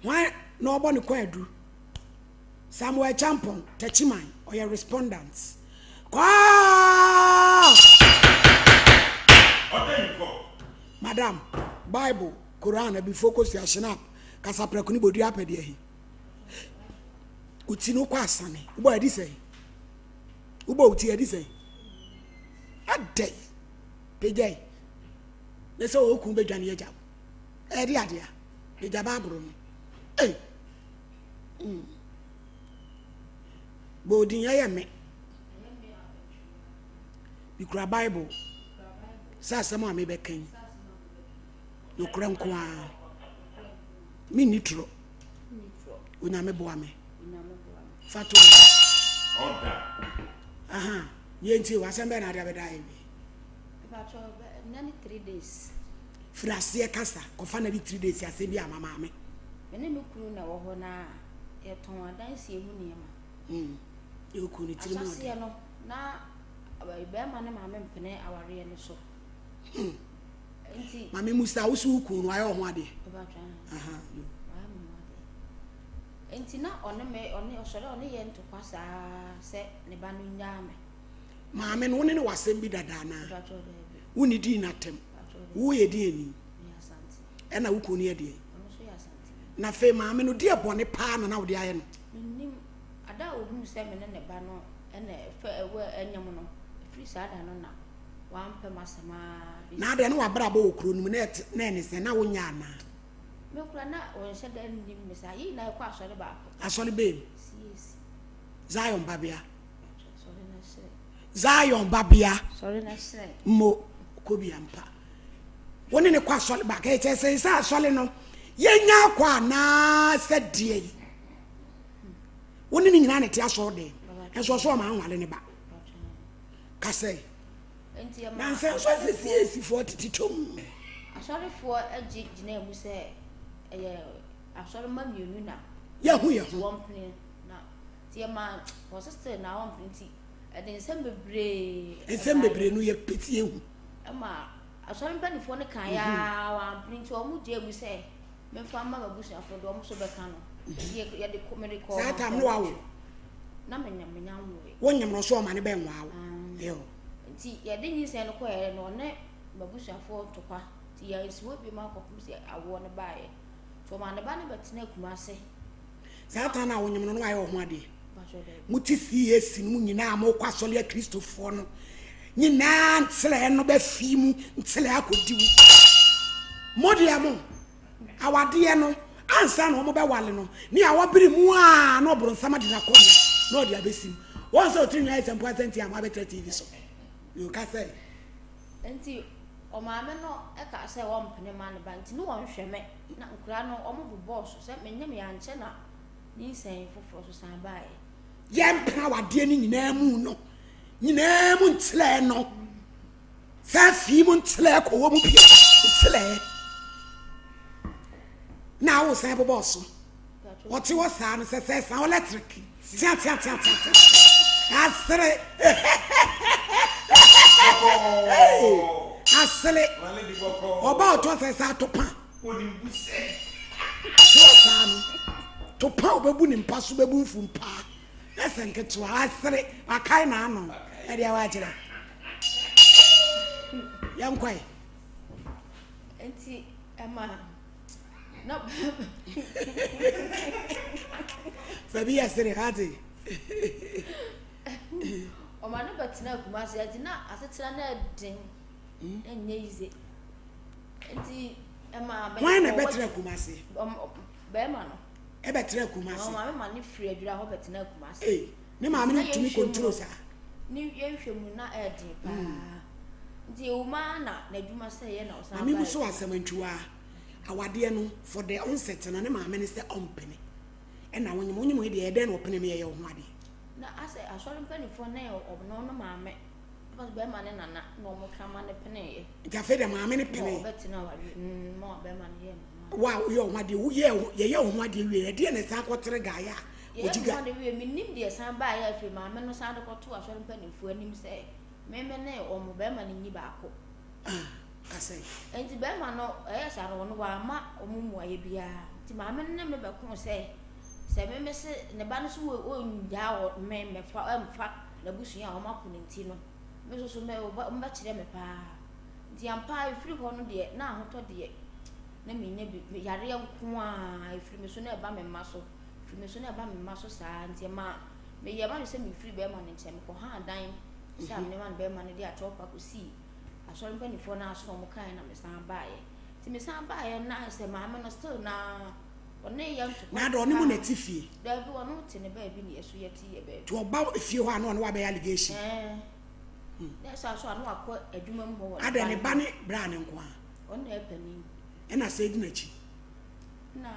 Why nobody kwadu? Samuel Champon, Techiman, or your respondents. Madam, Bible, Quran, be focused your shinap. Casaprecuni bodia pedi. Utino quasani. Ubo edise. Ubo uti edise. A day. Pejay. Let's all kumbe jani jab. Edi adia. The jababrum. Eh. Bodin ya me. Bikura Bible. Sa sama me beken. No kran kwa. Mi nitro. Unya me boa me. Fatu. Order. Aha. Yenti wasembe na dia bedai. About 3 days. Frase kasa kofa na bi 3 days ase bi amama me. Me me kuru na wo ho na e ton adanse emu niema. E ku ni tiri mo. Asase no na be ma na ma me mpene aware ne so. Enti Mama musa usu ku no ayo ho ade. Aha. Enti na one osore one ye ntokwa saa se ne ba no nyaame. Mama no ne wasem bi dada na. Wuni di na tem. Wo ye di ani. Asante. E na wo ku ni ye di. Ono so ya asante. Na fe mama no di ebone pa na wo di aye no. Nim ada ohun se me ne ba no ene fe ewe enyam no. Free saa da no na wampe masama. Na de no wabra ba okro no na ene se na wo nya na. Me kura na on se da nim me sa yi na kwa asore ba. Asole be. Yes. Zion babia. Sorry na se. Zion babia. Sorry na se. Mo kobi ampa. Woni ne kwa asole ba ka che se sa asole no yenya kwa na se die. Woni ni nyina ne te aso de. Enso so ma anwale ne ba. Ka se. Enti ya ma. Na se so se si 40 tom. Asore fo agi gina mu se asore ma mienu na. Ya hu Wompne na. Ti ma o sister na wompne ti. E nsem bebre no ye peti ehu. Ama asore mpanifo ne kan ya wompne ti o mu je mu se me fa ma babusu afo do mo so be kan no. Ye de komere ko. Sa tam no awo. Na menya wo. Wonyam no so ma ne ben wawo. Yo. Ti ye de nyi se no ko ye no ne babusu afo tokwa. Ti ya isi wo bi ma ko kumse awo ne baaye. So ma ne ba ne betena kumase. Sa tam na wonyam no ayo ho ade. Muti CAC no nyina ma kwa sole ya Kristofo no. Nyina ntsele no ba fi mu ntsele akodi wu. Modia mo. Awade no ansa no mo be wale no. Ni awobiri mu a no bro nsama de na ko no dia besim. Won so tiri nyai sempo atenti am abetre TV so. You ka say. Enti o ma me no e ka say wo mpene ma ne ba nti no won hwe me na nkura no o mo bu boss so menyam ya nche na ni sen foforo so san baaye. Yempra wade ni nyina mu no. Nyina mu ntsele no. Sa fi mu ntsele ko wo mu bia. Ntsele. Na wo san boss. What you was saying says electric. Tia. Asre. Asle. Oba to say sa to pa. Oni buse. To pa obebu ni mpa so bebu mfu mpa. Ese nketo asre akai na ano. E dia wa agire. Yankwai. Enti ama no. Fabi asre hati. O ma no betina kumase ya dina asetira na den enye ize. Enti ama Why na betina kumase? Be ma no. E betina kumase. O ma me ma ni free adura ho betina kumase. Eh, ne ma me no tumi control sa. Ni ye hwemu na edi pa. Nti o ma na adwuma se ye na o san ba. Ami mu so asamantwa. Awade no for the onset na ne ma me ne se ompene. E na wonyim e de e den opene me ye ho ade. Na ase asori mpanifo na ye obno no ma me. Because be ma ne nana no mo kama ne pene ye. Jafe de ma me ne pene. O betina wa mo be ma ne ye. Wow, yo wade wo ye ho ade wie e de ne sa akotere ga ya. Ojiga ma de wie minim de san ba ya afi ma me no san de koto asori mpanifo anim se me ne o mo be ma ne nyi ba ko. Kasai. Enti be ma no saro no wa ma omumu aye bia. Ti ma me ne me be ko se me se ne ba no so wo nja wo me fa na busu ya o ma ko nti no. Me so me ba kire me pa. Nti ampa free ho no de na ahoto de na me nya bi yare nko a free me so na ba me ma so. Free me so na ba me ma so sa nti ma me ye ma no se me free be ma no nche me ko ha dan. Sa me man be ma no de atopa ko si. Asori mpa ni fo na aso mo kan na me san baaye. Ti me san baaye na se ma me no still na one yam to. Na do oni mu na tifie. Da bi wono te ne ba bi ne yeso yeti ye ba. To oba fie ho ano wa be allegation. Na so ano akọ adwuma mu ho. Ada ne ba ne bra ne nko a. On na epani. E na se di na chi. Na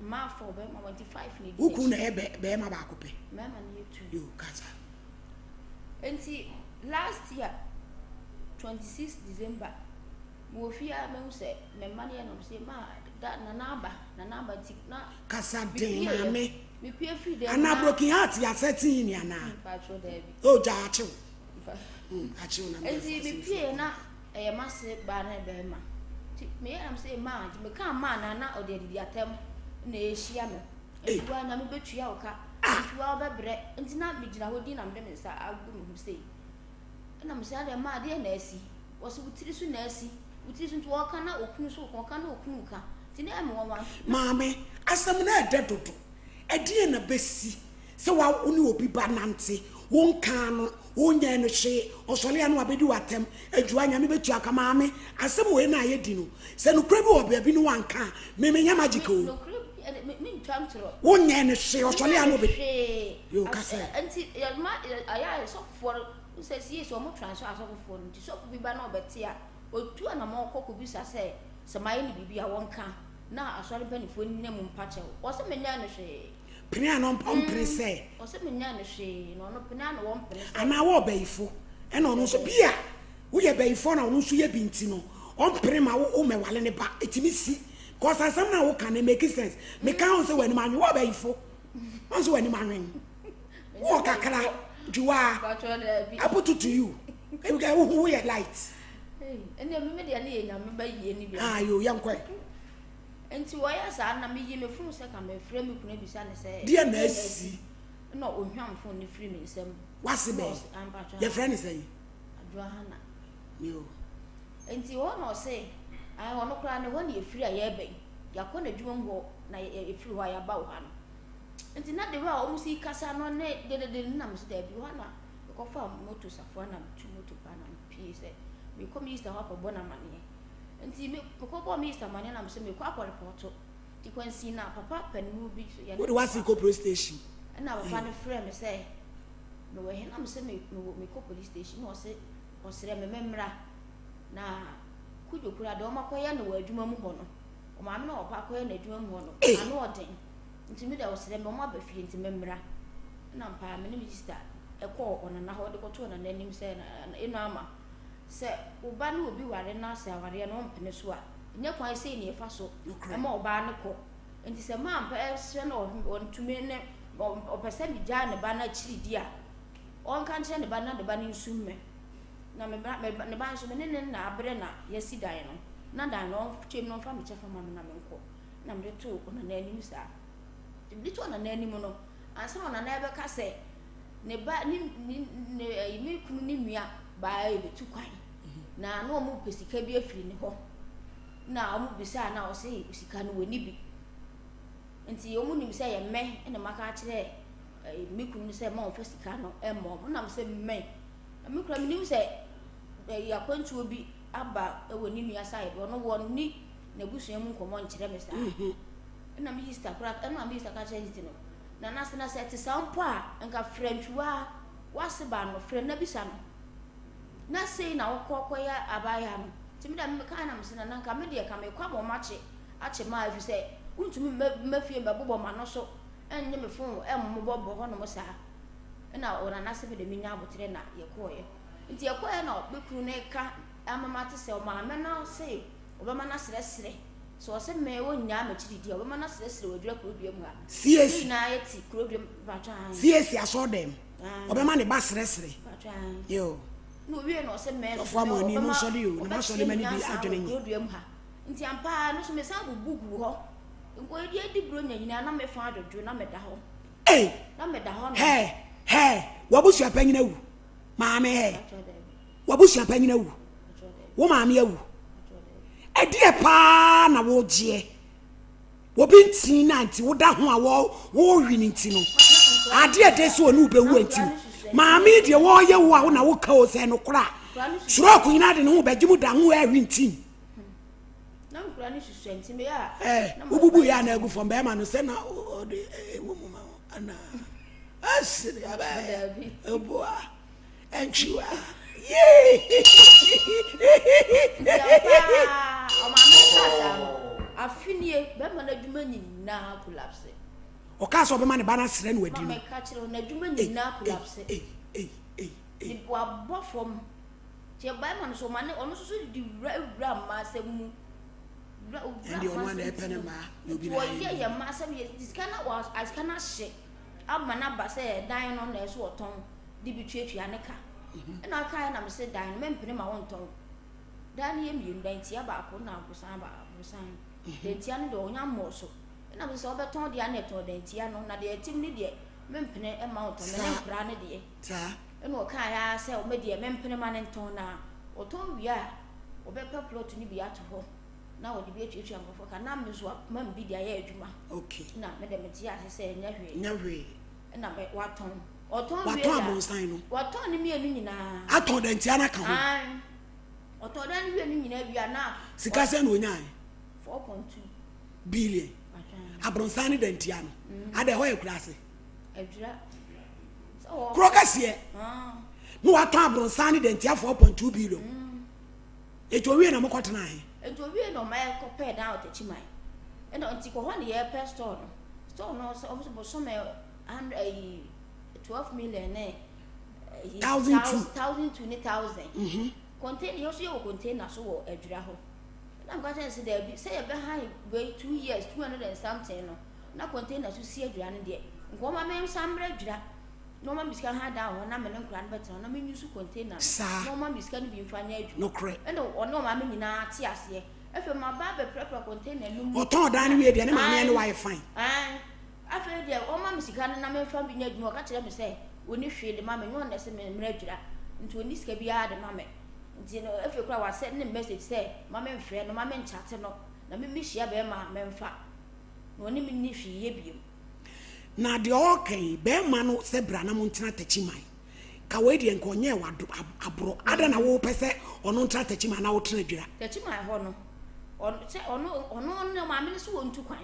ma for be ma 25 ni. Uku na be ma ba akope. Ma ne yetu. Yo kasa. Enti last year 26 December mo fia me say me mane no say ma da na namba tik na kasa den mame me pie free dem ana broken heart ya setting ni ana patro there o ja achew achew na enti me pie na e ma se ba na be ma me am say ma me kan ma na ode di atem na ehia me enti wa na me betua wo ka enti wa obebre enti na me gina hodi na me me sa agu me say na me say de ma de na asi wo so wutiri so na asi wutiri so to kana okunu so kana okunu ka ti na me wa maame asam na ededodo edie na besi se wa oni obi ba nante won kan no wonya no hwe osole ya no abedi watem adua nya me betua ka maame asam we na ayedi no se no kura bi obi abi no wanka me nya magic o me ntwam tro wonya no hwe osole ya no be yo kasa anti ya ma aya so for say yes o mo transfer aso for nti so bi ba na obeti a otu na mo kokko bi sa say se mai ni bibia wonka na asore panifo nyina mu mpache o se menya no hwe pina no mpre say o se menya no hwe no no pina no won pre say ana wo bayifo e no no so bia wo ye bayifo na wo so ye binti no on pre ma wo mewale ne ba etimi si cause asam na wo kan make sense me kan say wani manwe wo bayifo on so wani manwe wo kakra juwa I put it to you who you light and then me de na enya me ba yie ni bia ah yo yankwa enti wo ya sa na me yie me fun se ka me frɛ me kuna bisa ne se dia na asi no ohwam fun ni free me nsem wase be your friend is say adwa hana yo enti wo no se ai wo no kra ne wo ne free a ye be yakɔ na dwuma ngo na e free ho ya ba wo hana enti na de wa o musi kasa no ne de na me se da bi ho na ko fa moto safo na tu moto pa na pie se me ko minister ho ko bona mane enti me ko bo minister mane na me se me ko akɔ report ti kwansi na papa panu bi so ya what was the police station na papa ne frɛ me se me we he na me se me ko police station no se o sere me memra na kujokura de o makoya na wa adwuma mu ho no o ma me na o pa koya na adwuma mu ho no ano odin nti me da o sere me o ma ba fie nti memra na mpa me ne minister ekọ ona na ho de ko to na nanim se na eno ama se oba na obi ware na se aware no mpene so a nya kwan se ni efa so e ma oba ne ko nti se ma mpa se na on tumi ne o pese mi ja ne ba na chiri dia on kan che ne ba na de ba ni nsumme na me ne ba nso me ne na abre na yesi dan no na dan no chem no fa me chefa ma na me nko na me to ona nanim sa bi to ona nanim no ansa ona na ebe ka se ne ba ni me kunu ni nua ba e betu kwan na no mu pesika bi afiri ne ho na omu bisa na o se pesika no wani bi nti omu nim se ye me ene maka kire me kunu se ma o pesika no e mo na me se me kura me nim se ya kwantu obi aba e wani nua side no won ni na busua mu nkomo nkire me sa na me sister kura na me sister ka kire no na nase na se ti sampa nka frantwa wase ba no frɛ na bisa no na sei na wokɔkɔ ya abaya no timi da me ka na me se na nka me de ka me kwa bo mache ache ma afi se untumi mafie mbabobɔ ma no so ennye me fon emmobɔ ho no mo sa na ona nase be de me nya abotre na yekoye nti yekoye na bekuru na ka amama te se o ma me na sei obama na sere so se me wo nya ma chiri dia obama na sere wadura kodua mu ha CS na yeti kodua batwan CS aso dem obama ne ba sere batwan yo no we no se me for money no sorry you no sorry many be adwene produem ha nti ampa no so me san bubugu ho ngo di bro nyina na me fa adodwo na me da ho na me da ho hey wabusu apanyina wu maame wabusu apanyina wu wo maame awu edie pa na wo je obi ntin na nti wo da ho a wo hwini nti no ade ede so onu be wu nti maame de wo ye wo a na wo ka o se no kra suro ko ina de no be gimu da ho a hwi nti na nkura ni susu nti me ya ububu ya na egu from be ma no se na o de wo mu ma ana asiri aba oboa enchiwa afinie be ma na dwuma nyina collapse o ka so be ma ne bana sere no wadi me ka kire na dwuma nyina collapse ni bo abofom che ba ma no so ma ne ono so di wura ma asemu and you want to pen ma you be like yeah ma asem this kana was as kana she amana ba say dan no na so oton di bi twetwa ne ka na kai na me say dan me mpene ma wonton dan ye mi ndan tia ba ko na abusan ba abusan den tia no de onya mo so na me say obeton de na eton den tia no na de etim ni de me mpene e ma wonton me nkra ne de ta e no kai ya say o me de me mpene ma ne nton na oton wi a obepa plot ni bi ato ho na wo de bi atwetwa ngofo ka na me so ma mbi de aye adwuma okay na me de me tia se nya hwe na me waton oton wi waton abonsan no waton ni mienu nyina aton den tia na ka ho oton dan wi enu nyina wi na sika se no nya 4.2 billion abonsan ni den tia no ade ho e kura se adura krokase no waton abonsan ni den tia 4.2 billion ejo wi na mokotena he ejo wi no ma ko pay down to chimai and until ko ho ne ye pay store no so me 12 million 1,000 contain you see container so wo adura ho na nka say there be say be high way 2 years 200 and something no na container so see adura ne de nko ma me sambre adura no ma biska ha down na me nkura ne better na me use container no ma biska ne bi mfanya adura no correct and ono ma me nyina ti ase efe ma ba be prepare container no oton dan wi de ne ma me ne why fine afa de o ma misika na me fa bi nya dwuma ka kire me say oni hwe de ma me nyon na se me mra dwura nti oni sika bi a de ma me nti no efe kura wa send ne message say ma me mfre no ma me nchate no na me hia be ma me mfa no oni me ni hwe ye biem na de okay be ma no se bra na mo ntina tachiman ka we de nko nye wa abro ada na wo pese ono ntina tachiman na wo tena dwura tachiman ho no ono ma me so wontu kwan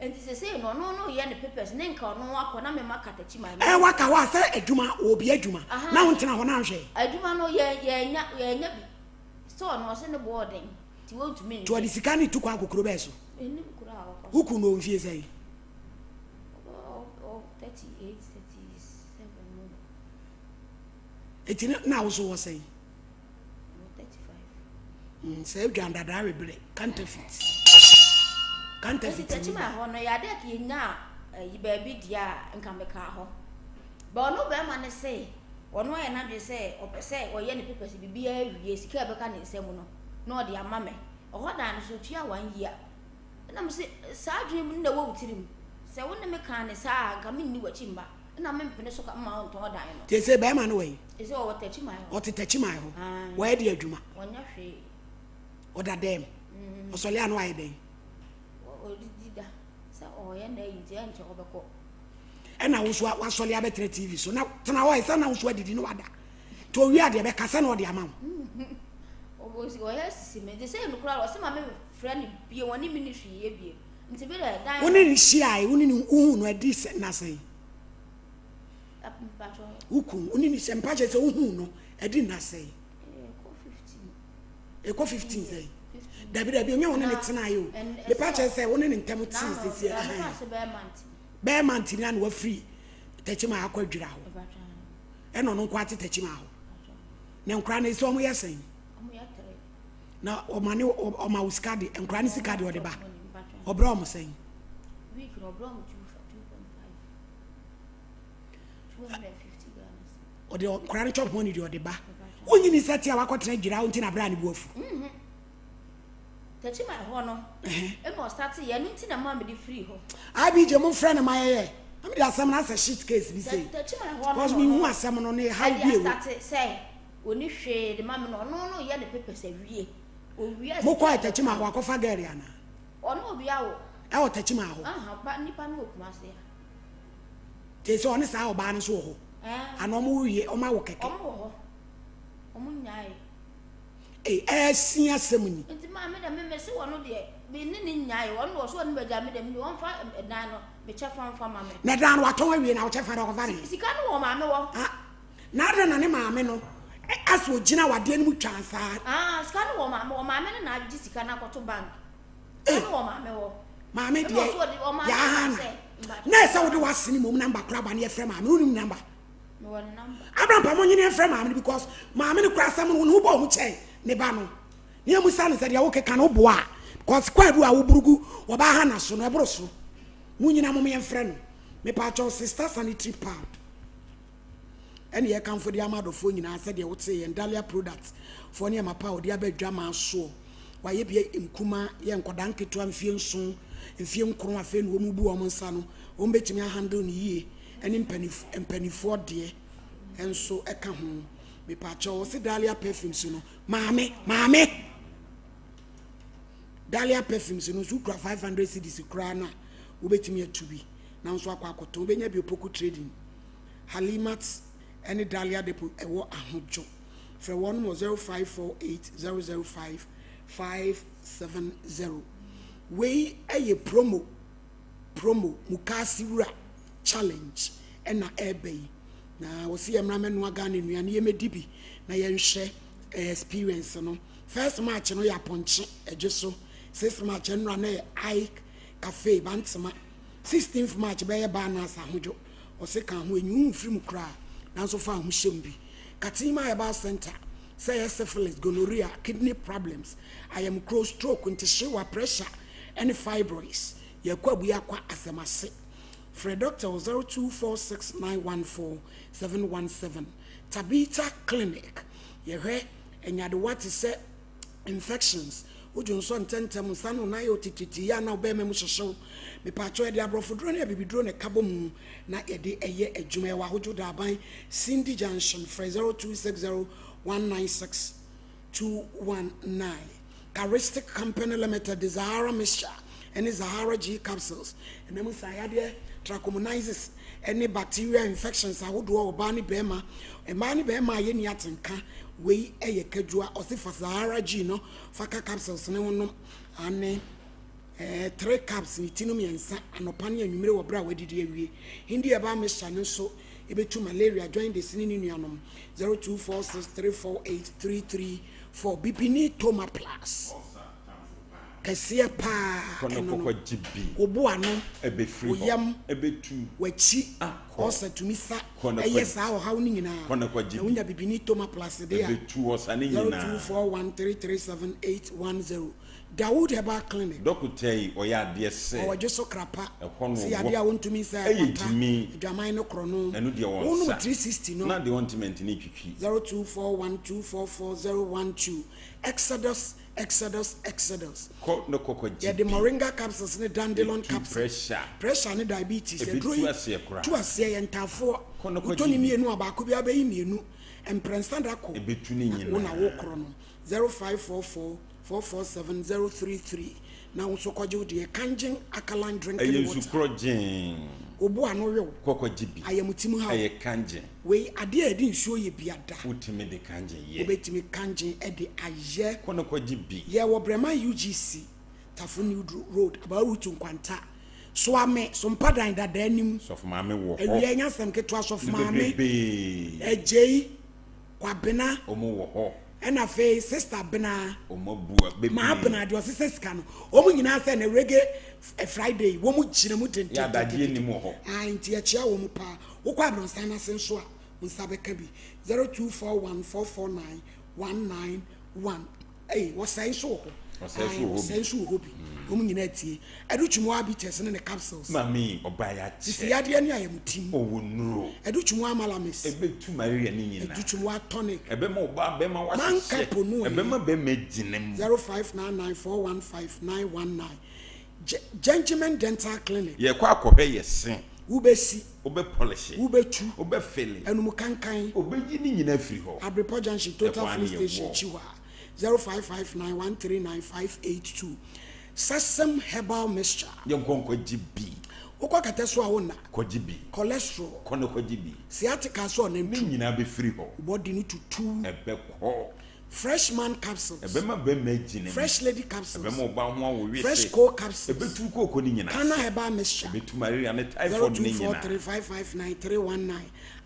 and this say no ye ne papers ne nka no akọ me makata chima waka wa say adwuma obi adwuma na ho ntena ho na hwe adwuma no ye nya bi so no se ne boarding ti won to me to di sika ni tukwa kokoro be so eni kura akọ huku no mfie say 38 37 etina na wo so wo say 35 say dwanda da rebre counterfeit chima ho no ya de ki nya yi ba bi dia nka me ka ho ba no be ma ne say ono ye na de say opese oye ne papers bibia awie sika be ka ne nsem no no de ama me oho da no so tua 1 year na me say sa dream na wo wutirim say wo ne me ka ne sa nka me ni wachimba na me mpene so ka ma on to da no te say be ma no we say o tachima ho wo e de adwuma wonya hwe oda dem osole anu aye den odida sa oye na yinje nche obeko ena wo so wasole abetre TV so na tena wo isa na wo so adidi no wada to wi ade be kasa na ode ama obosi oye sisi me de say no kura o se ma me friend bie woni ministry ye bie nti be da woni ni shia woni ni uhu no adi na say patro uku woni ni sempa je se uhu no adi na say eko 15 say dabi onye woni ne tena yo the patch say woni ne ntem ti sisi be manti na wa free tachima akwadwira ho eno no kwati tachima ho ne nkra na isi omo yesen na omane oma uskadi nkra ne sikadi ode ba obra omo sen week no obra omo 2.5 250 or the cranny chop money or the bar. When you set your water trade out in a brand wolf. Touching my honor, it must start to yen into the mammy free home. I be your friend of my hair. I mean, there's some other shit case, we say. Touching my honor, because me who are someone on a high view. Say, when you shade the mammy, no, yet the papers every year. We are more quiet touching my walk of Agariana. Or no, be out. I will touch my home. But Nippon look, Master. Tis honest, our banner so. And no more ye, or my work. Oh, Senior ceremony. It's my madam, Miss one of the beginning. One was one, but I made them one for a nano, which I found for mamma. Nadan, what told me now, Chef of Valley. She can't know, mamma. Not an animal. As for Gina, what didn't we transfer? Scan or mamma, and I just cannot go to bank. Mamma, mamma, dear, Yahan. Nurse, I would do a cinema number crab and your friend, my room number. Abraham Pamonian friend, mamma, because mamma cross someone who bought me. Nebano. Near Musan said, "Yoke cannot boa." Because quite do our Burugu or Bahana, so no broso. Munina mommy and friend. Me patch sisters and 3 pound. And here come for the amount of phone, I said, they would say, and Dahlia products for near my power, the abbey drama so. Why ye be in Kuma, young Kodanki to Amphion soon, and Fium Kroma Fen, Womubu Amonsano, Umbet me a handle ye, and in penny 4 dear, and so I come home. Me pacho se Dahlia perfumes no mame Dahlia perfumes no so kura 500 cedis kura na wo betimi atubi na so akwa akoto benya bi opoku trading Halimat any Dahlia depo ewo ahojo for 104848005 we eye promo mukasiwura challenge na ebey na wosi emrame no aga ne nuane ye medibi na ye nhwe experience no first match no ya ponche ejeso 6th match no na Ike cafe bantama 16th match be ye ba na sa hojo o se kan ho enyu mfiri mu kra na so fa ho hyem bi katima Herbal center say syphilis gonorrhea kidney problems I am cross stroke into sugar pressure and fibroids ye kwabu yakwa asemase for Dr. 0246914717 Tabita Clinic. Ye and yard what is said infections. Ujun son tentem sanu na yo tititi ya na obeme mu show. Me patcho e de abrofo drone e bibi drone kabo mu na e de eye adwuma wa hojo da ban Cindy Junction for 0260196219. Charistic Company Limited Zahara Mixture and Zahara G capsules. And then we say trachomonizes any bacterial infections I would do bani bema and bani bema yeni atenka we a kedua or si for Sahara Gino faka capsules no ane 3 caps ni tinumi ensa anopani enwumere wo bra wadidi awie hindi aba mechane so ebetu malaria join the sini nuanom 0246348334 bipini toma plus Kasia pa kono jibi obo ano ebe free oyam ebetu wachi osa tumisa eyesa ho hawo ni nyina kono kwa jibi unya bibini toma plus there ebetu osa ni nyina 0241337810 Dawood Herbal Clinic dokutei oya de se o jeso krapa si ade a wontumi sa dwaman no krono enu de won sa 360 no na de ontiment ni twitwi 0241244012 Exodus ko no kokoji yeah the moringa capsules ne dandelion capsules pressure ne diabetes e dro tu ase ye ntafo utoni mienu abako bi abayi mienu emprensanda ko ebetu ni nyina na wo kro no 0544447033 na unso koje de kanjin alkaline drinking water progen obu ano we kokoji bi ayamutimu ha aye kanjin we ade adi nsuo ye biada utimi de kanjin ye obetimi kanjin e de aye kono koji bi ye wo brema UGC Tafuni Road about route nkwanta so ame so mpadan dada anim so for mame wo ho ewie nya sem keto so for mame ejei kwabena omo wo ho ena fe sister bena omabua bebi ma bena de osese sika no omu nyina se na reggae Friday wo mu gina mu tente ya dadie ni mu ho nti ya chia wo mu pa wo kwa bronsa na se nso a unsabeka bi 0241449191 wo sai so ho wo sai so ho bi Omunyinati. Educhumu habitus and the capsules. Mami obaya This the idea near mutim. Oh no. Educhumu malamis. Ebe tu Maria Nina. Educhumu tonic. Ebema oba bema was. Man kaponu. Ebema be medinem. 0599415919. Gentleman Dental Clinic. Ye kwa akɔhwɛ yɛ sen. Ubesi. Obe polish. Ubechu. Obe fele. Enumu kankan. Obe yi ni nyina firi hɔ. Abripo Junction Total Free Station Chiwa. 0559139582. Sesame Herbal Mixture. Yonkonko GB. Okwa kateso awona. Ko GB. Cholesterol. Kono ko GB. Sciatica so na Ni nyina be firi hɔ. Body ni tutu. Ebe ko. Freshman capsules. Ebema be magine. Fresh lady capsules. Ebema oba ho awo wi. Fresh cold capsules. Ebe tu ko ni nyina. Kana Herbal Mixture. Ebe tu Maria ne typhoid ni nyina. 0243559319.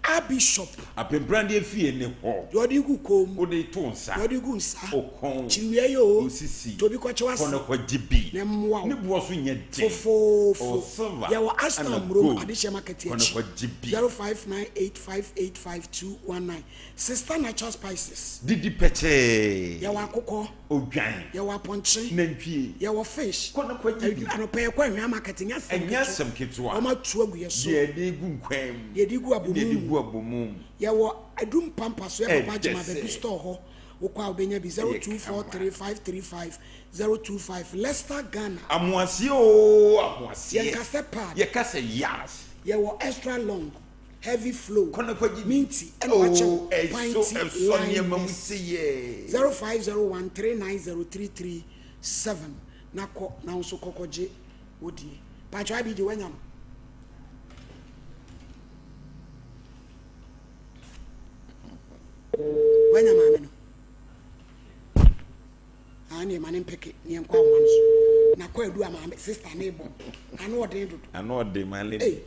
A bishop. Apembrande afie ne hɔ. Yodi gu kom. Ode to nsa. Yodi gu nsa. Okon. Chiwie yo. Osisi. Tobi kwa chawasi. Kono ko GB. Ne mwa. Ne bo so nye den. Fofo. Ya wa Aston Room adisha market ya. Kono ko GB. 0598585219. Sister Natural Spices. Didi peche. Ya wa akoko. Odwan. Ya wa ponche. Nantwie. Ya wa fish. Kono ko GB. Anope kwa hwa market nya sem. Enya sem ketwa. Oma tu agu yeso. Ye de gu nkwam. Ye di gu abomu. Ye di gu abomu. Ya wa adum pampas ya papa jama be store ho. Okwa obenya bi 0243535025 Leicester Ghana. Amuase o, amuase. Ye kase pad. Ye kase yas. Ye wa extra long. Heavy flow. Kono ko GB. Minty and watch pinty line 0501390337 nako na unso kokoje odi pacho abi di wanyam ameno ani mane mpeke ni enkwa wanso na kwa edu ama sister na ebo anu ode do anu ode male eh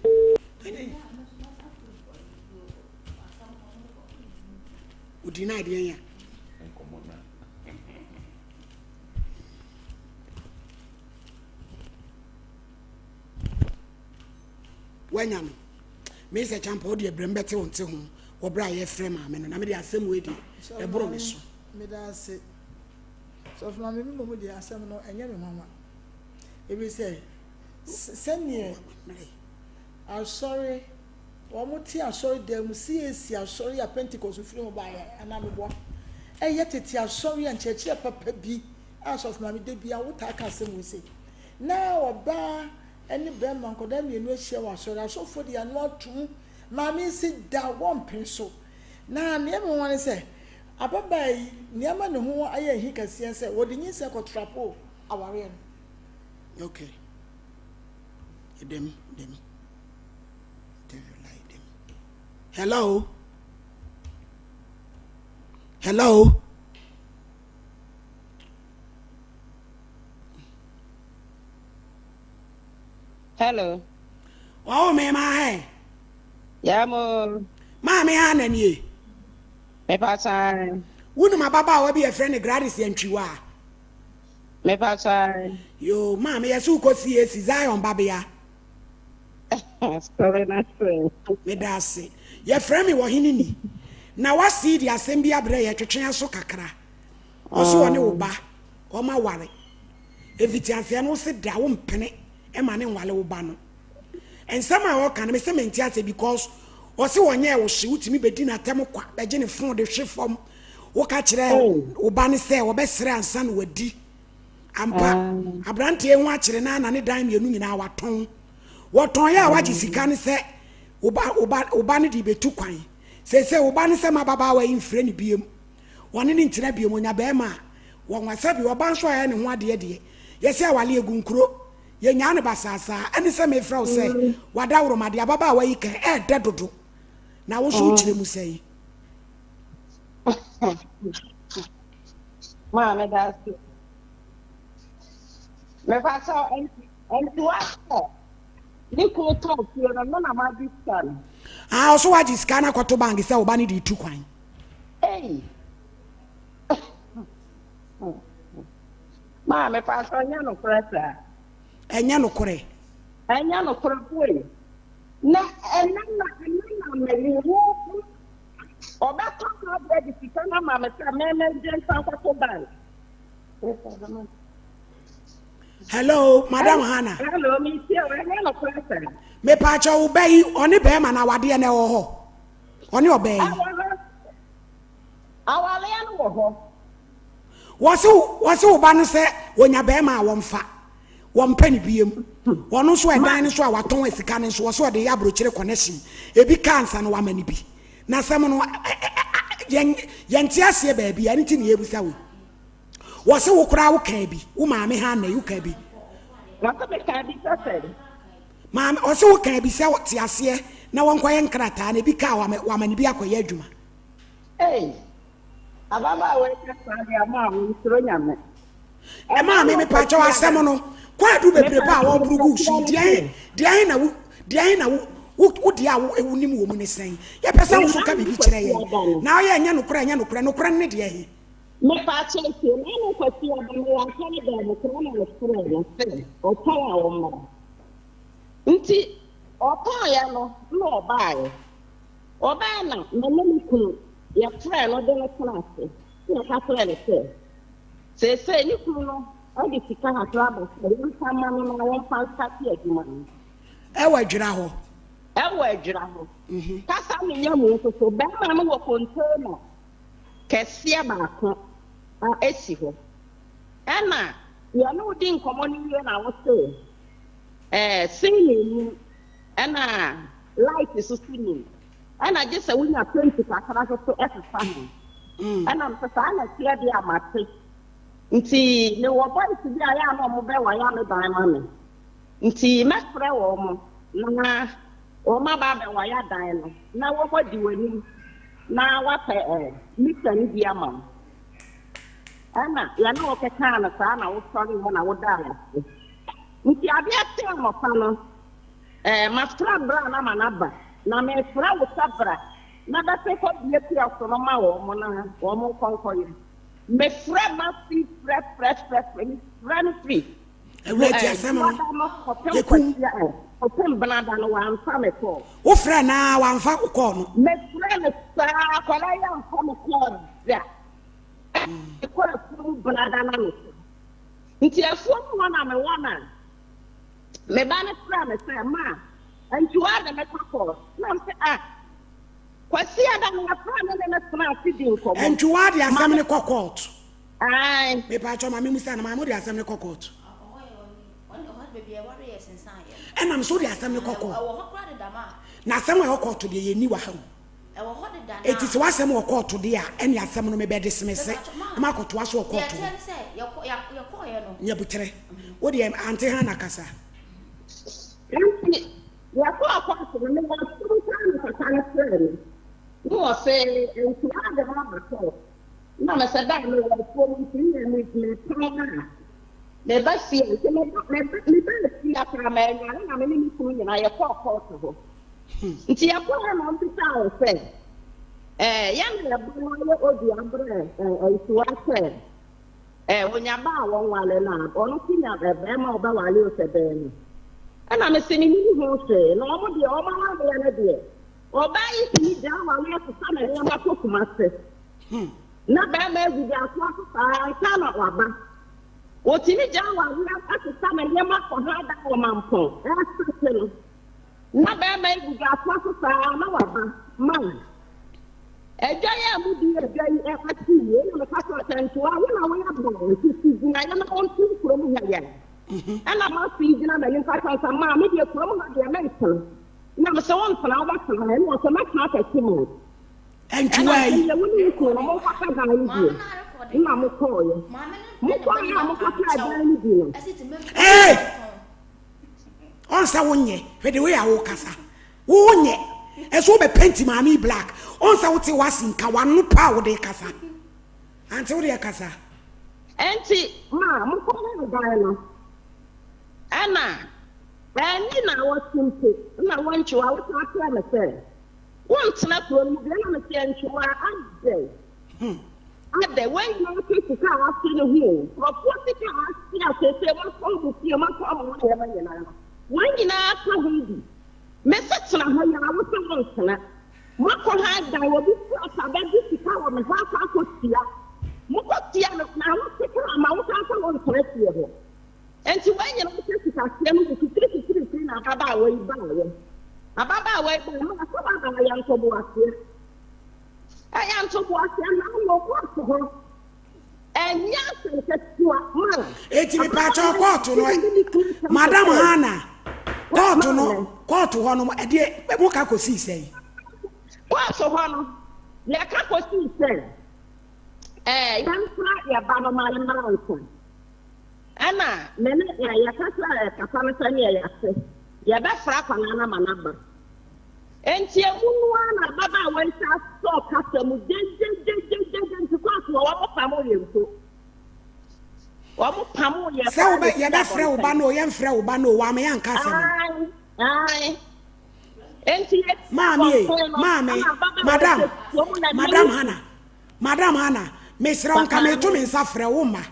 udina de yan Nkomo na wanyam me se champa ode brembete wonte ho wo bra ye frɛ ma me no na me de asem we di e bro me so me da se so from me mo de asem no enye me mama e bi say senior I'm sorry omo ti asori dem CAC asori a Pentecost free mo ba ya na me bo e ye tete asori a ncheche papa bi as of mama de bia wo ta ka asem we say na oba eni be man ko da me nu ahia wa asori asofo de anu atum mama si da one peso na me me wan say ababai niama ne ho aye hi kase say wo de nyin say ko trapo aware no okay dem hello oh me ma he ya mo ma me ha na nie me patan wunu ma baba wa bi e friend Gladys Yantwiwa me patan yo ma me yesu ko CAC Zion babia sorry na friend me da se ye friend me wo hinini na wasi di asem bia bre ye twetwen so kakra oso one wo ba o ma ware evitianse no se da wo mpene e ma ne nwale wo ba no ensama wo kan me se mentiase because o se wonye wo hye utimi bedi na tem kwa beje ne fon de hwe fom wo ka kire wo ba ne se wo be sere ansa no wadi ampa abrante hu a kire na ne dan mienu nyina waton woton ya waji sika ne se oba ne di betu kwan se oba ne se mababa wa infre ne biem woni ne ntira biem onya be ma won wasa bi oba nso ya ne ho ade de ye se awale egunkuro ye nya ne basasa ene se me fra o se wada woromade ababa wa yi kan e de dodo na wo so kire mu sei ma me da se me pasa en tuaso ni ko to fio na na ma bi scan ah so waji scan akwato bank se oba ne di tu kwan eh ma me pasa nya no pressa enya no kore kuwe na me ni wo oba to na be di scan ma me sa me je san kwato bank Hello, Madam Hannah. Hello, me see you no question. Me pacha obey oni be ma na wade na wo ho. Oni obey. Awale ya no ho. Wose wo ba no se wonya be ma wo mfa. Wo mpa ni biem. Wono so edan ni so a waton asika ni so wo so de ya brochire connection. Ebi cancer no wa mani bi. Na sem no yenti ase ba bi ani ti na ebusa wo. Wose wo kura wo kan bi. Wo ma me ha na yu kan bi. What me can be said? Maam ose wo kan bi se ti ase na won koye nkrata na bi ka wa mani bi akoye adwuma. Hey. Ababa we ka sa dia ma wo suro nyame. E ma me pacha wa asem no kwa du bebre ba wo burugu su dia na wo dia wo ewunim wo mu ne sen. Ye pesa wo so ka bibi kire ye. Na ye nya no kura ne dia he. Me pacha ke na no kwati aba me wan ka ne da no kura na suro no se. O pa ya wo ma. Nti o pa ya no no ba ye. O ba na me ku ya friend no de no class. Ya ka friend se ni ku no o di sika ha traba se ni sama no na won pa stati adwuma no E wa dwira ho kasa me nya mu so be ma no wo container kese ba ko a esi ho ana ya no di nkomo ni ye na wo se sini ni ana light so sini ana je se wunya 20 kakara so extra ho ana mpesa na tia di amate nti ne wo boy ti bi aya na mo be wa ya me dan ma me nti me frɛ wo mo na o ma ba be wa ya dan no na wo bo di wani na wa pe mi tani bi ama ana ya na wo ke kan na sa na wo sori mo na wo da ya nti abia te mo fa no ma fra bra na ma na ba na me fra wo sabra na ba se ko bi e so no ma wo mo na wo mo konkoye me fra ma fresh free Ewreti asem no yekum open banana no wan fa me ko wo fra na wa mfa ko no me fra me sa ko la ya fa me ko ya ko fu banana no nti afu mo na me wana me ba ne fra me sa ma anti wa da me ko na me kwasi ada na fra me fra fidi nko mo anti wa de asem ne kokot ai me pa cho ma me musa na ma mo de asem ne kokot and I'm sorry, asem cocoa. Na some way court to the new home. It is what some court to the and ya some may be dismissed. Marco to us or court. Yabutre. What do you Auntie Hannah Cassa? Ya kwa to the number of 2 times a friend. You are saying, and to have the rubber coat. No, I said that no one for me and me. Me ba si me ba si akra ma nya na me ni ku nya ya kwa ho nti ya kwa na mpita o se ya na bo no odi abre isuwa se onya ba won wale na onu kinya be ma o ba wale o se be ni ana me se ni ho se na o mo de o ma wa ya na de o ba yi si ni da wale o sa na ya ma ko kuma se na ba ma egu da kwa sa na wa ba Otini jawa na asisa me yema ko hada ko mampo asise na be ma iguga asasa na waba man eja ya mudi eja yi ati ye na ka so tantu a wo na wo ya bo sisi na ya na on tu kuro mu ya ana ma fi gina me ni ka so ma me de kuro mu na de me ntan na me se won fana wa fana na wo so ma ka ta timu Entuai ye wo ni ko mo ka ga yi ina mo ko ye hey on sa wonye hwede we ya wo kasa wonye eso be paint mami black on sa wote wasinka wanu pa wo de kasa anti wo de kasa enti ma mo ko na ga no ana ani na wo simple na wonchi wa wo ta ta na se won tena pro mu de na me se nchwa ade Ade when you take to car after the wheel, or put the car say one phone to see a month of when you now come, message on how you are with the Moko had I will be brought a bed to cover my half I could see. Mokotia now take her amount on the And to when you know, to na baba way by. A baba way by my young Tobuasia. I am Tobuasia, and no work to her. And yes, to a man. It's a patch of court, Madam Hannah. Court to one, a dear, but what I could see say. What's a one? Like I could see, sir. Young flat, about my mountain. Anna, Nene, Yakasa, Kapanasania, ya best frack on my number. And she one, Baba went out so custom, to cross one family. One family, so bet you best friend, Bano, young friend, Bano, Wame, and Castle. Aye. And she, Mammy, Madam Hannah, Miss Ron come to me, suffer, woman.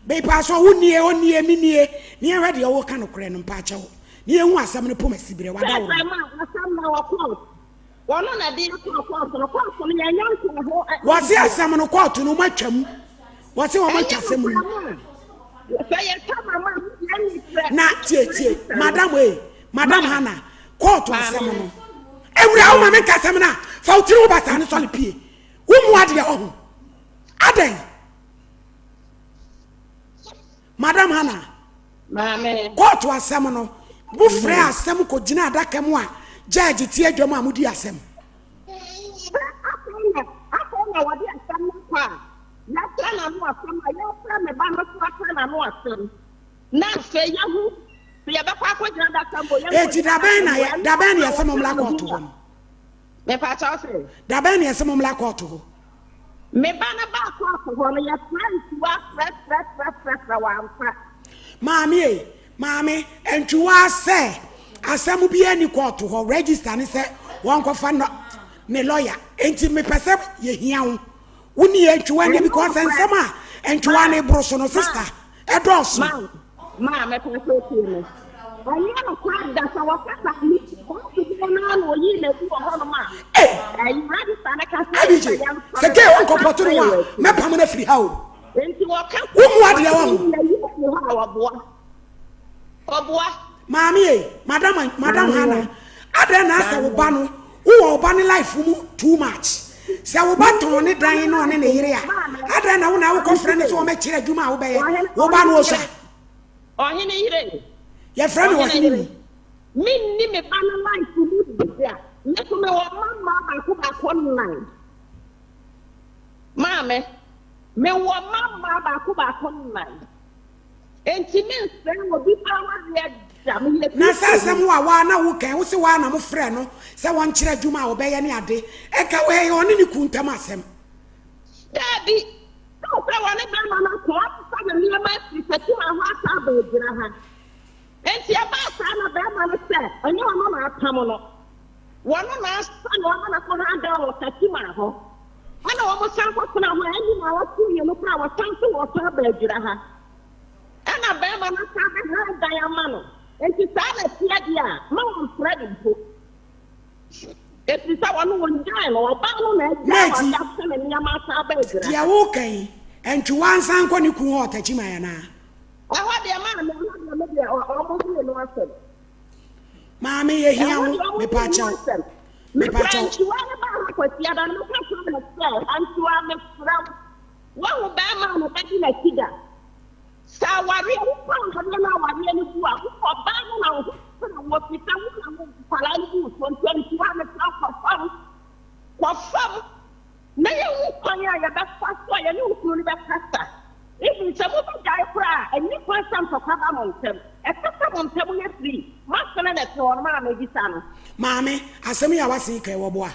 Be pass on near me near ready all kind of cran and patch out. Near one some of the pumas. One on a dear was there some of court to no much? What's your much assembly? Not yet, Madam Hannah, court to a seminal. Every hour make a seminar for 2 bats and solid pea. Whom what your own? Aden. Madam Hannah, Mamma, court to a seminal. Buffre, some could deny that camwa, judge it here, your mamudi assem. I don't know what you're saying. That's when I'm not from my own friend, a band of friend, I'm not from. Now say you, the other part with that. It's Dabania, some of Laco to him. The patch of it. Dabania, some of Laco to Me banner back off one of your friends who are Mammy, and to us say, as some will be any court to her register and say, one coffin, me lawyer, ain't me perceive ye young. Wouldn't ye to any because and summer and to one broson or sister, a dross. Mamma, I can say to you. I never cried that I was at me. What to go on or you let you a man? I register the gay uncle Pottery, my permanent free house. Mammy, Madam Hannah, I don't ask our Bano, who are banning life too much. So about on it dying on in the area. I don't know now, conference or make it Juma obey. Obano, or any your friend was in me. Me, me, banner life to live there. Let me know mamma who back one line. Mamma, me wa mamma who back one line. And she means there will be power there. Nasa someone who can see one of my friend, so one chair Juma obey any day. Eka way on any kuntamasem. Daddy, no, I want to be on a clock, near my sister to a heart. And she about time of them on a set, and your mamma come on. One of us, one of us, Tatimaro. I know almost something when I was you look our something or her. And a bear man started her diamond. And she started here, no Freddy. If you saw one time or about they are okay, and to one son, when you can water Chimayana. I want their man, almost no Mammy, here, me patch out. Me patch you are about what the other look at myself, and to our Menstrual. One will bear man of betting a kidder. So, what really found her now, I really do for banging out what we found for 21 for fun. Now you find your best pastor, and you will be pastor. If it's a woman guy cry, and you find some for cover mountain, a cover mountain will free. Master and a tour, mammy, son. Mammy, I say me, I was sick, or boy.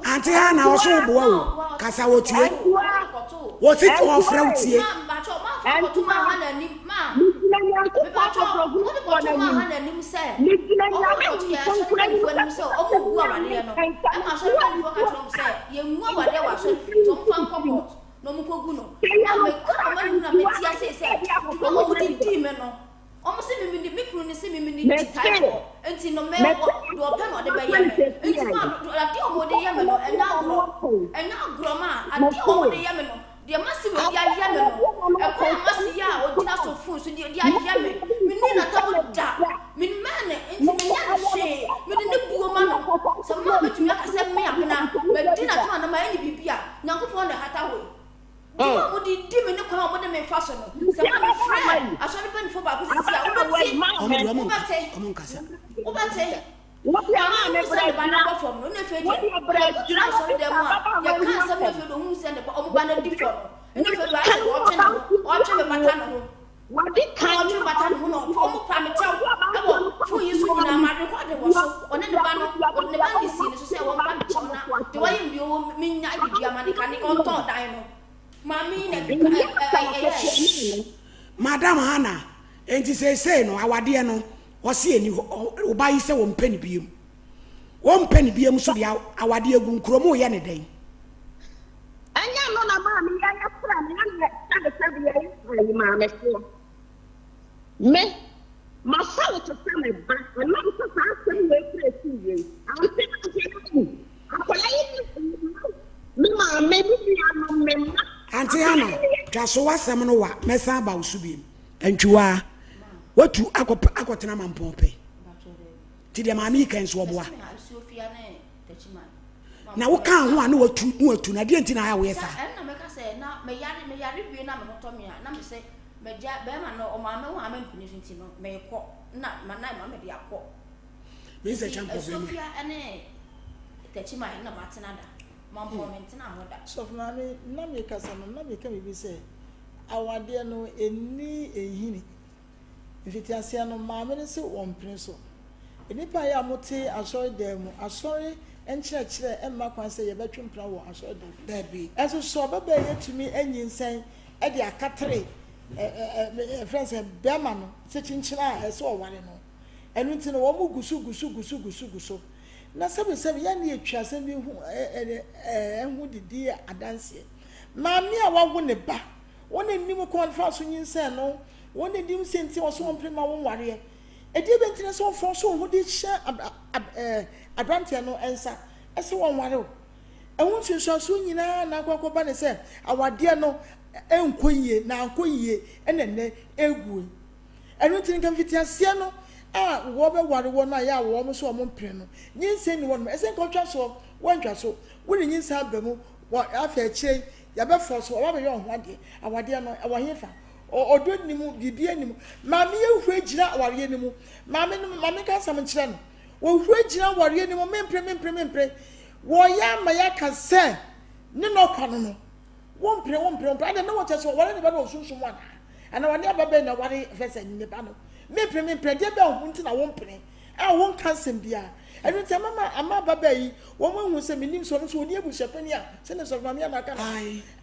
Auntie Hannah was so bold, Cassawoti. What's it all fruity? And to my hand and him, ma. Almost me the micro see me the type until no man do a pen or the bayame. Until I deal with the yamano and now grandma, I deal with the yamano. dia massive dia yame no e kwa massi ya odina so fun so dia yame me ni na tabo da me man enti me nya hwe me de ne buo ma no so ma betumi akase me apena me di na tama na ma ni bibia nyankopon na hata ho Dima mo di me ne kwa mo de me fa so no se ma me friend aso ni ban fo ba ko si ya obate What you are, me say ba na go from no na fe di ya so de mo ya kan se me fe do hu se ne ba o ba na di fo no ne fe do a se o che me mata no what did kan che mata no no o mo pa me tew e bo fu yi so nyina ma de ko de wo so o ne ba no o ne ba ni si ne so se wo pa me tew na de wa yi o mi nya di dia ma ne kan o ton dan no mami na Madam Hannah enti say no awade no wose eni oba yi se wo mpani biem wo mpani biem so dia awade agu nkromo ye ne den anya no na mami ya fra me na ka de sabi ya yi mami so me masawo to me ba na so sa asem we fra si ye am se na ke akola yi me mami bi ya no me Auntie Hannah twaso wasem no wa mesa ba usu biem antwiwa watu akotena mampope ti de mami kan so oboa na wo kan ho ana watu na de nti na ya we sa na me ka say na me yare bi na me hoto me na me say me ja be ma no o ma me ho ama mpini nti no me ko na ma me de akọ me say champ problem Sofia ene techima na matena da mampo mentina hoda so for me na me ka sa no na me ka me bi say awade no eni ehini ifiti asia no maame ne se wompre so enipa ya mote asori dem asori enkyerɛkyerɛ emma kwan sɛ yɛbɛtwempra wɔ asori dem da bi ɛso so baba yɛtumi anyinsan ɛde akatere friends bɛma no se kyinkyira a ɛsɛ ɔware no ɛno nti no wɔn mu gusu na sɛbisɛbi ya ne atwa asɛm bi hu ɛhu didi adanseɛ maame a wawo ne ba wɔn anim kwan fa so nyinsan no wɔn anim senti wɔ so mpema wɔn ware ɛdi bɛntina sɛ ɔfɔ so ɔho de hyɛ abranteɛ no ɛnsa ɛsɛ wɔn ware o ɛho nsunsuaso nyinaa na akɔkɔba ne sɛ awadeɛ no ɛnkɔ yie na ankɔ yie ɛna nɛ egu ɛno nti nka mfiti aseɛ no a wɔbɛware wɔn a yɛ a wɔn so wɔn mpere no nyinsa ni wɔn ɛsɛ nka ɔtwa so wɔntwa so wɔn nyinsa aba mu wɔ afɛ akyire yɛbɛfɔ so wɔbɛyɛ ɔho awadeɛ no ɛwɔ hefa odo nimu bibi animu maame yehwe gyina aware nimu maame ka sam kyerɛ no wo hwe gyina aware nimu mempre wo ya ma ya ka sɛ ne no kwa no wo mpre ade na wo kyɛ so ware ne ba no sunsun wana ana wane ababa na ware fɛsɛ ne ba no mempre de ba ho ntina wo mpre a wo nka sɛm bia ɛno nti ama baba yi wo mo hu sɛ menim so no so oni abuhyapani a sɛ ne so maame na ka na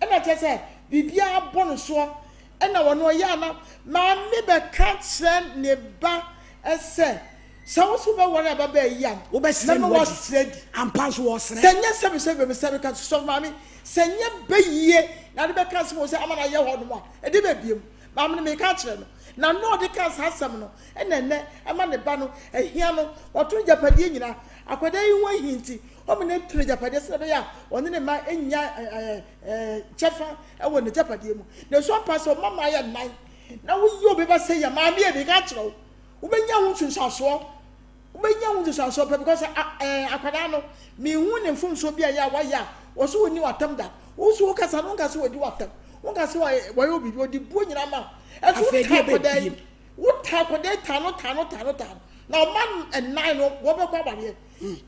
ɛna kyɛ sɛ bibia abɔ no so ɛna wɔn ɔyɛ ana maame bɛka kyerɛ ne ba ɛsɛ sɛ wosu bɛ wɔre ababa yi a wobɛsrɛ no wɔsrɛ di ampa so wɔsrɛ sɛ nyɛ sɛbisɛbi ka so maame sɛ nyɛ bɛyie na de bɛka sɛ mo sɛ ama na yɛ hɔ no a ɛde bɛbiem maame no meka kyerɛ no na no de ka sa asɛm no ɛna nɛ ɛma ne ba no ahia no wɔto japadeɛ nyina akwadaa yi ho ahinti ɔmo ne tire japadeɛ sɛ bɛyɛ a ɔne ne ma enya kyɛfa ɛwɔ ne japadeɛ mu na so pa sɛ mama yɛ nan na wo yi obi ba sɛ yɛ maame yɛ bi ka kyerɛ wo bɛnya ho nsunsuasoɔ pɛ because akwadaa no me hu ne mfomso bi a yɛ a wayɛ a wɔso woni watam da wo so wo kasa no nkasa wodi watam wo kasa wɔyɛ obi odi buo nyina ma ɛso wuta akwadaa tano na ɔman ɛnan no wɔbɛkɔ abadeɛ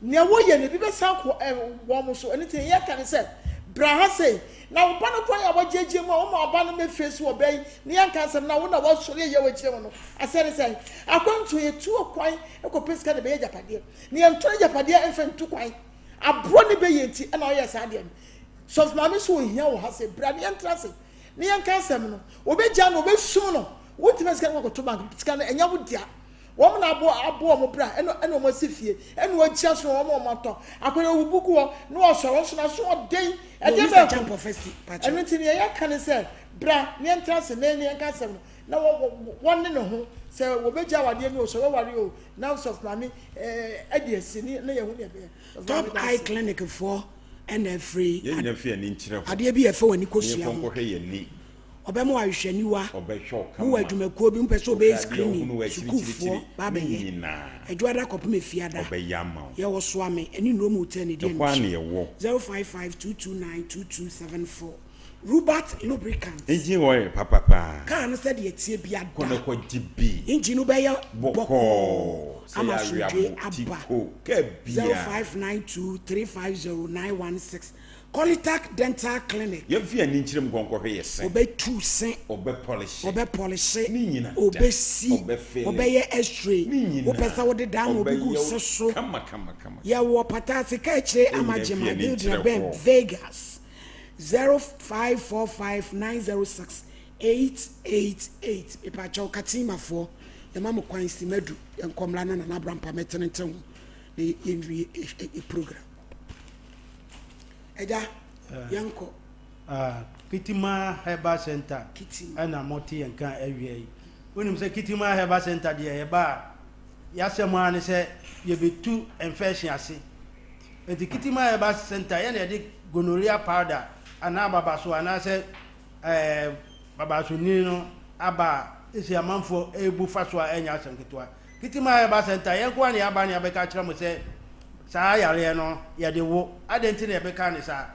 nea wɔyɛ ne bi bɛsa kɔ wɔn so ɛne te yɛ ka ne sɛ braha sɛ na ɔba no kwan a wɔgyegye mu a wɔn ɔba no mɛfie so wɔ bɛyi ne yɛn ka nsɛm na wɔn na wɔsɔre yɛ wɔakyerɛ wɔn no asɛ ne sɛ akwantu yɛtu kwan ɛkɔ pesika ne bɛyɛ japadeɛ ne yɛn ntɔre japadeɛ ɛfɛ ntu kwan aboɔ ne bɛyɛ nti ɛna ɔyɛ saa deɛ no sɔfo maame so ohia wɔ ha sɛ bra ne yɛn tra sɛ ne yɛn ka nsɛm no wɔbɛgya no wɔbɛsum no wɔntumi sika no kɔkɔtɔ bank sika no ɛnya wo dia wɔn na abo mo bra ɛna wɔn asi fie ɛna wɔn kyia so wɔn atɔ akɔyɛ obuku wɔ na wɔsɔrɔ so na so ɔden ɛde bɛ ko ɛno ti ne yɛ ka ne sɛ bra ne yɛn tra sɛ ne yɛn ka nsɛm no na wɔn ne ne ho sɛ wɔbɛgya awadeɛ mi o sɛ wɔware o now of maame ɛde asi ne yɛn ho ne bɛyɛ top eye clinic for and every ye nya fi ani nkyere ho ade bi efe wani ye kosua konko hwe ye ni obemu ahwehwaniwa obehwe mu wadwumakuo bi mpɛ sɛ obɛyɛ screening sukuufoɔ baabɛyɛ adwada kɔpem afiada obeyama yɛwɔ so ame ɛne nnuro mu hotel ne deɛ kwa ne yɛwɔ 0552292274 Rubat lubricants engine oil papa car no sɛ deɛ tie bi ada kono ko dibi engine no bɛyɛ boko ama sodwe aba ka bia 0592350916 Colitac Dental Clinic. You fear ninchim gonko hwe sen. Obe tu sen. Obe polish. Obe polish. Ni nyina. Obe si. Obe ye x-ray. Opesa wo de down obi gu so. Kama. Ya wo patase ka kire amagema building ben Vegas. 0545906888. Ipa chaw katima fo. The mama kwan simadu enkomla na na brampa metenenten. The inri program. Eja yanko Kitima Herbal Center ana moti yanka ewie wonim se Kitima Herbal Center de eba yasema ne se ye betu infection ase enti Kitima Herbal Center ye na de gonorrhea powder ana babaso ana se babaso ni no aba isi amanfo ebu faso enya asemketoa Kitima Herbal Center ye kwa ne aba ne abeka kire mo se saa yare no ye de wo adenti na ebeka ne saa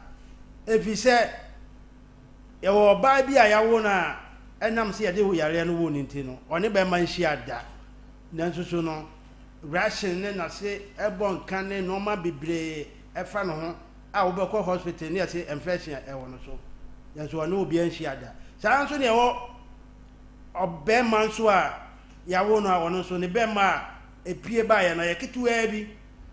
efise ye wo ba bi a yawo na enam se ye de wo yare no wo ninti no one be man hia da nanso so no ration ne na se ebon kan ne no ma bebre efa no ho a wo be ko hospital ne se infection e wo no so yanso one obi an hia da saa nso ne wo obe man so a yawo no a wono so ne be ma epie ba ye na ye ketuwa bi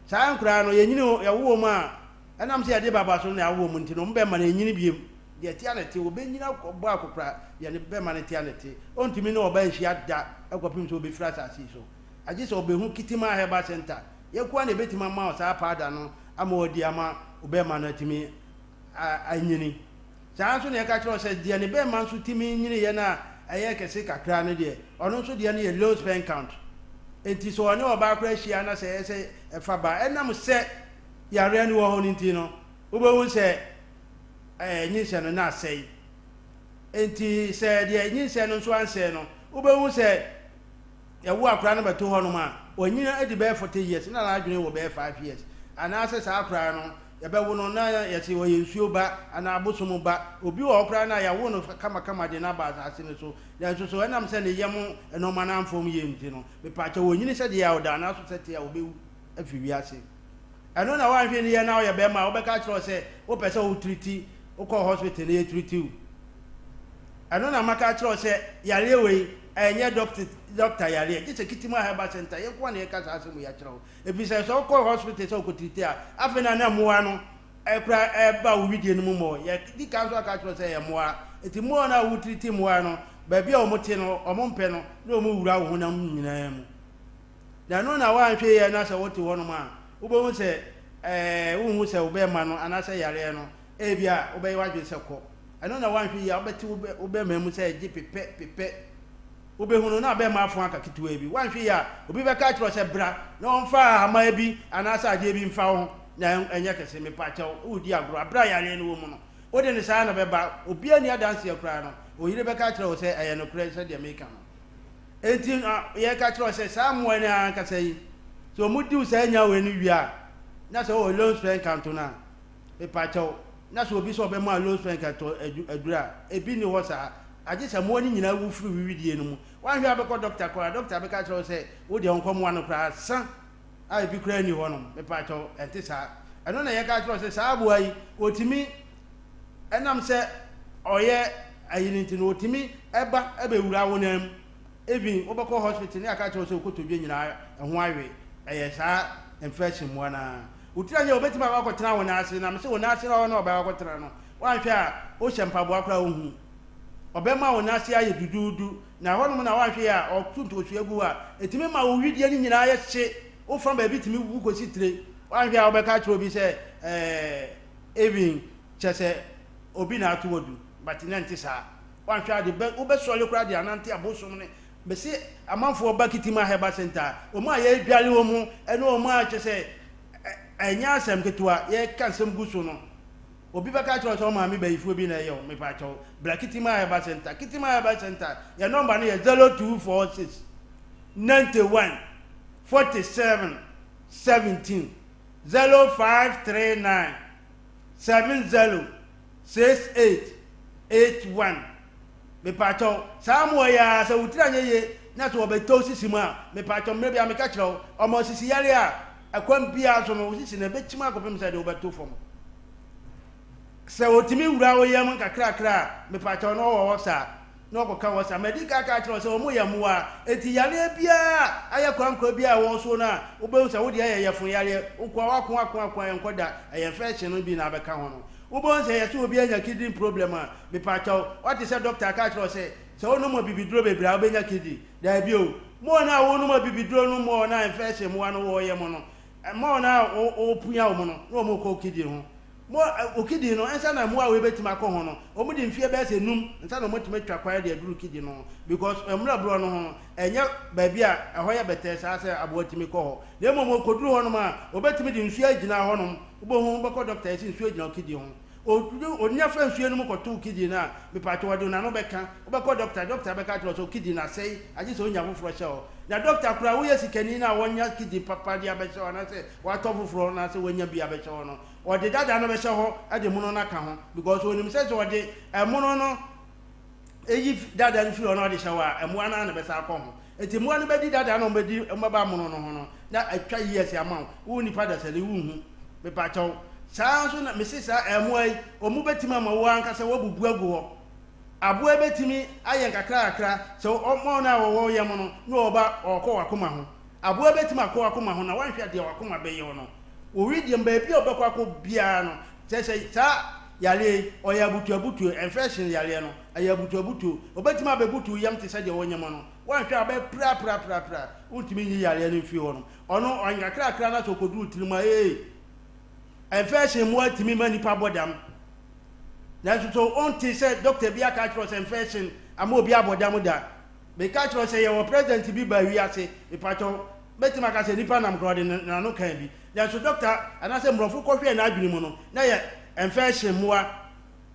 saa nkura no yenyini yawo mu a enam se yade baba so na yawo mu ntino mbe ma na yenyini biem de tia na te obenyina bo akokura ye ne be ma na tia na te ontimi na oba nhia da akopim so obefira asasi so agye so obehu Kitima Herbal Center ye kwa na betima ma o saa pada no ama odi ama obe ma na timi anyini saa so na ye ka kiro se de ne be ma so timi nyini ye na eye kese kakra no de ono so de ne ye low sperm count enti so one oba kra hia na se efa ba enam se yare ni wo ho nti no obewu se nyinse no na sei enti se de nyinse no so anse no obewu se yawo akra no beto ho no ma onyina edi be 40 years na na adwene wo be 5 years ana se sa akra no ye be wo no na yeti wo yensuo ba ana abosom ba obi wo akra na yawo no kama de na ba asase ne so ya so enam se ne yem eno mana amfom ye nti no me pa cha wo nyini se de ya oda na so se te ya obewu afi wiase eno na wan hwe ne ye na wo ye be ma wo be ka kiro se wo pese wo treat wo ko hospital ne treat you eno na maka kiro se yare we enye doctor yare je se Kitima Herbal Center ye kwa na ye ka sa asemu ya kiro e bi se so ko hospital so ko treat a afi na na moa no ekra eba wo video no mo ye di ka so aka kiro se ye moa eti moa na wo treat moa no ba bia o mote no o mo mpe no na o mo wura wo honam nyina mu da no na wan hwe ye na se wote wo no ma wo be hu se wo hu se wo be ma no ana se yare no e bia wo be wadwe se ko ano na wan hwe ye obeti wo be ma mu se ji pepe wo be hu no na be ma afo aka kituwa bi wan hwe ya obi be ka kiro se bra na on fa ama bi ana sa ade bi mfa ho na enye kese me pa cha wo di agro abra yare no wo mu no wo de ne sa na be ba obi ani adanse akura no oyire be ka kiro se eye no kure se de meka no enti ye ka kiro se sa mo ani an ka sei so mudi usa nya we ni wia na so o low sperm count na me pa cha na so obi so be ma low sperm count adura ebi ni ho sa agye se mo ani nyina wu furu wiwidie no mu wan hwe abekọ doctor be ka kiro se wo de onkom wa no kra san a ebi kra ni ho no me pa cha enti sa eno na ye ka kiro se sa abo ayi otimi enam se oye ayinti no otimi eba wura wo nam ebi obekọ hospital ni aka kiro se okotodwe nyina ho awe eye sa infection mo na utira nya obetima ba kwotena wo na ase na me se wo na ase na wo na oba kwotena no wan hwe a o hyempa bo akra wo hu obema wo na ase aye dududu na hono na wan hwe a otuntu osu egu a etimi ma wo widie ni nyina aye hye wo from ba bi timi wu ko sitire wan hwe a obeka kiro bi se even chese obi na atu wodu but nanti sa wan hwe a de be sole kra de ananti abosom ne be se amanfo ba Kitima Herbal Center o ma ye dwale wo mu eno o ma chese enya asem ketua ye kansem guso no obi bɛka kyerɛ sɛ ɔma me bayifuo bi na ɛyɛ me pa kyɛw bra Kitima Herbal Center Kitima Herbal Center your number no yɛ 0246 91 47 17 0539 70 68 81 me pa kyɛw saa mo ya sɛ wutira nye ye na so obeto sisi mu a me pa kyɛw me bia me ka kyerɛ ɔmo sisi yare a akwam bia so no sisi na betima akɔpem sɛ de obeto fam sɛ otimi wura wo yam kakrakra me pa kyɛw no wɔ sa na ɔkɔka wɔ sa medical ka kyerɛ sɛ ɔmo yam wa eti yare bia ayɛ kwankwa bia wɔ so na obehu sɛ wo de ayɛ yɛfo yare ukwa wakwa yɛnkɔda ɛyɛ infection no bi na abɛka ho no ubon say yesu obi anya kidney problem a me pa chaw what is say doctor ka tro say so no mo bibiduro bebra obenya kidney da bi o mo na wo no mo bibiduro no mo na infection mo no wo ye mo no mo na o punya wo mo no mo ko kidney ho mo o kidney no ensa na mo a we betima ko ho no o mo di mfie be say num ensa na mo tuma twa kwaya de aduru kidney no because emra bro no ho enya ba bi a eho ye bete sa say abo timi ko ho na mo koduru ho no ma obetimi di mfie agina ho no ubo hu bako doctor esi nsuo gina kidney ho onya fa nsuo no mokoto kidney na me pa to wado na no beka ubako doctor beka to so kidney na sei agi so onya foforo hye ho na doctor kura wo yesikani na wonya kidney papa dia be hye ho na say wa to foforo na say wonya bia be hye ho no o de dada no be hye ho ade muno na ka ho because onim say so de muno no eyi dada no firi no de hye wa emwa na be sa akọ ho eti mwa no be di dada no be di mbaba muno no ho no na atwa yes amount wo nipa da sele wo hu me pa chaw saa so na mesisa emoi omu betima ma wo anka se wo bubu agu ho abo betimi ayen kakra se omo na wo ye mo no na oba okọ wakoma ho abo betima akọ wakoma ho na wanhwe de wakoma be ye no o wi de mba bi obekọ akọ bia no se saa yale oya butu infection yale no aya butu obetima abebutu yam te se de wonye mo no wanhwe abe pra ultimi nyi yale no fi ho no ono anya kakra na so koduru tirima infection mo atimi mani pa bodam na so on ti say doctor bi aka tro say infection ama obi abodam da be ka tro say your president bi ba wi ase e pa to betima ka say nipa nam krode na no kan bi na so doctor ana say mrofo ko hwe na adwene mu no na ye infection mo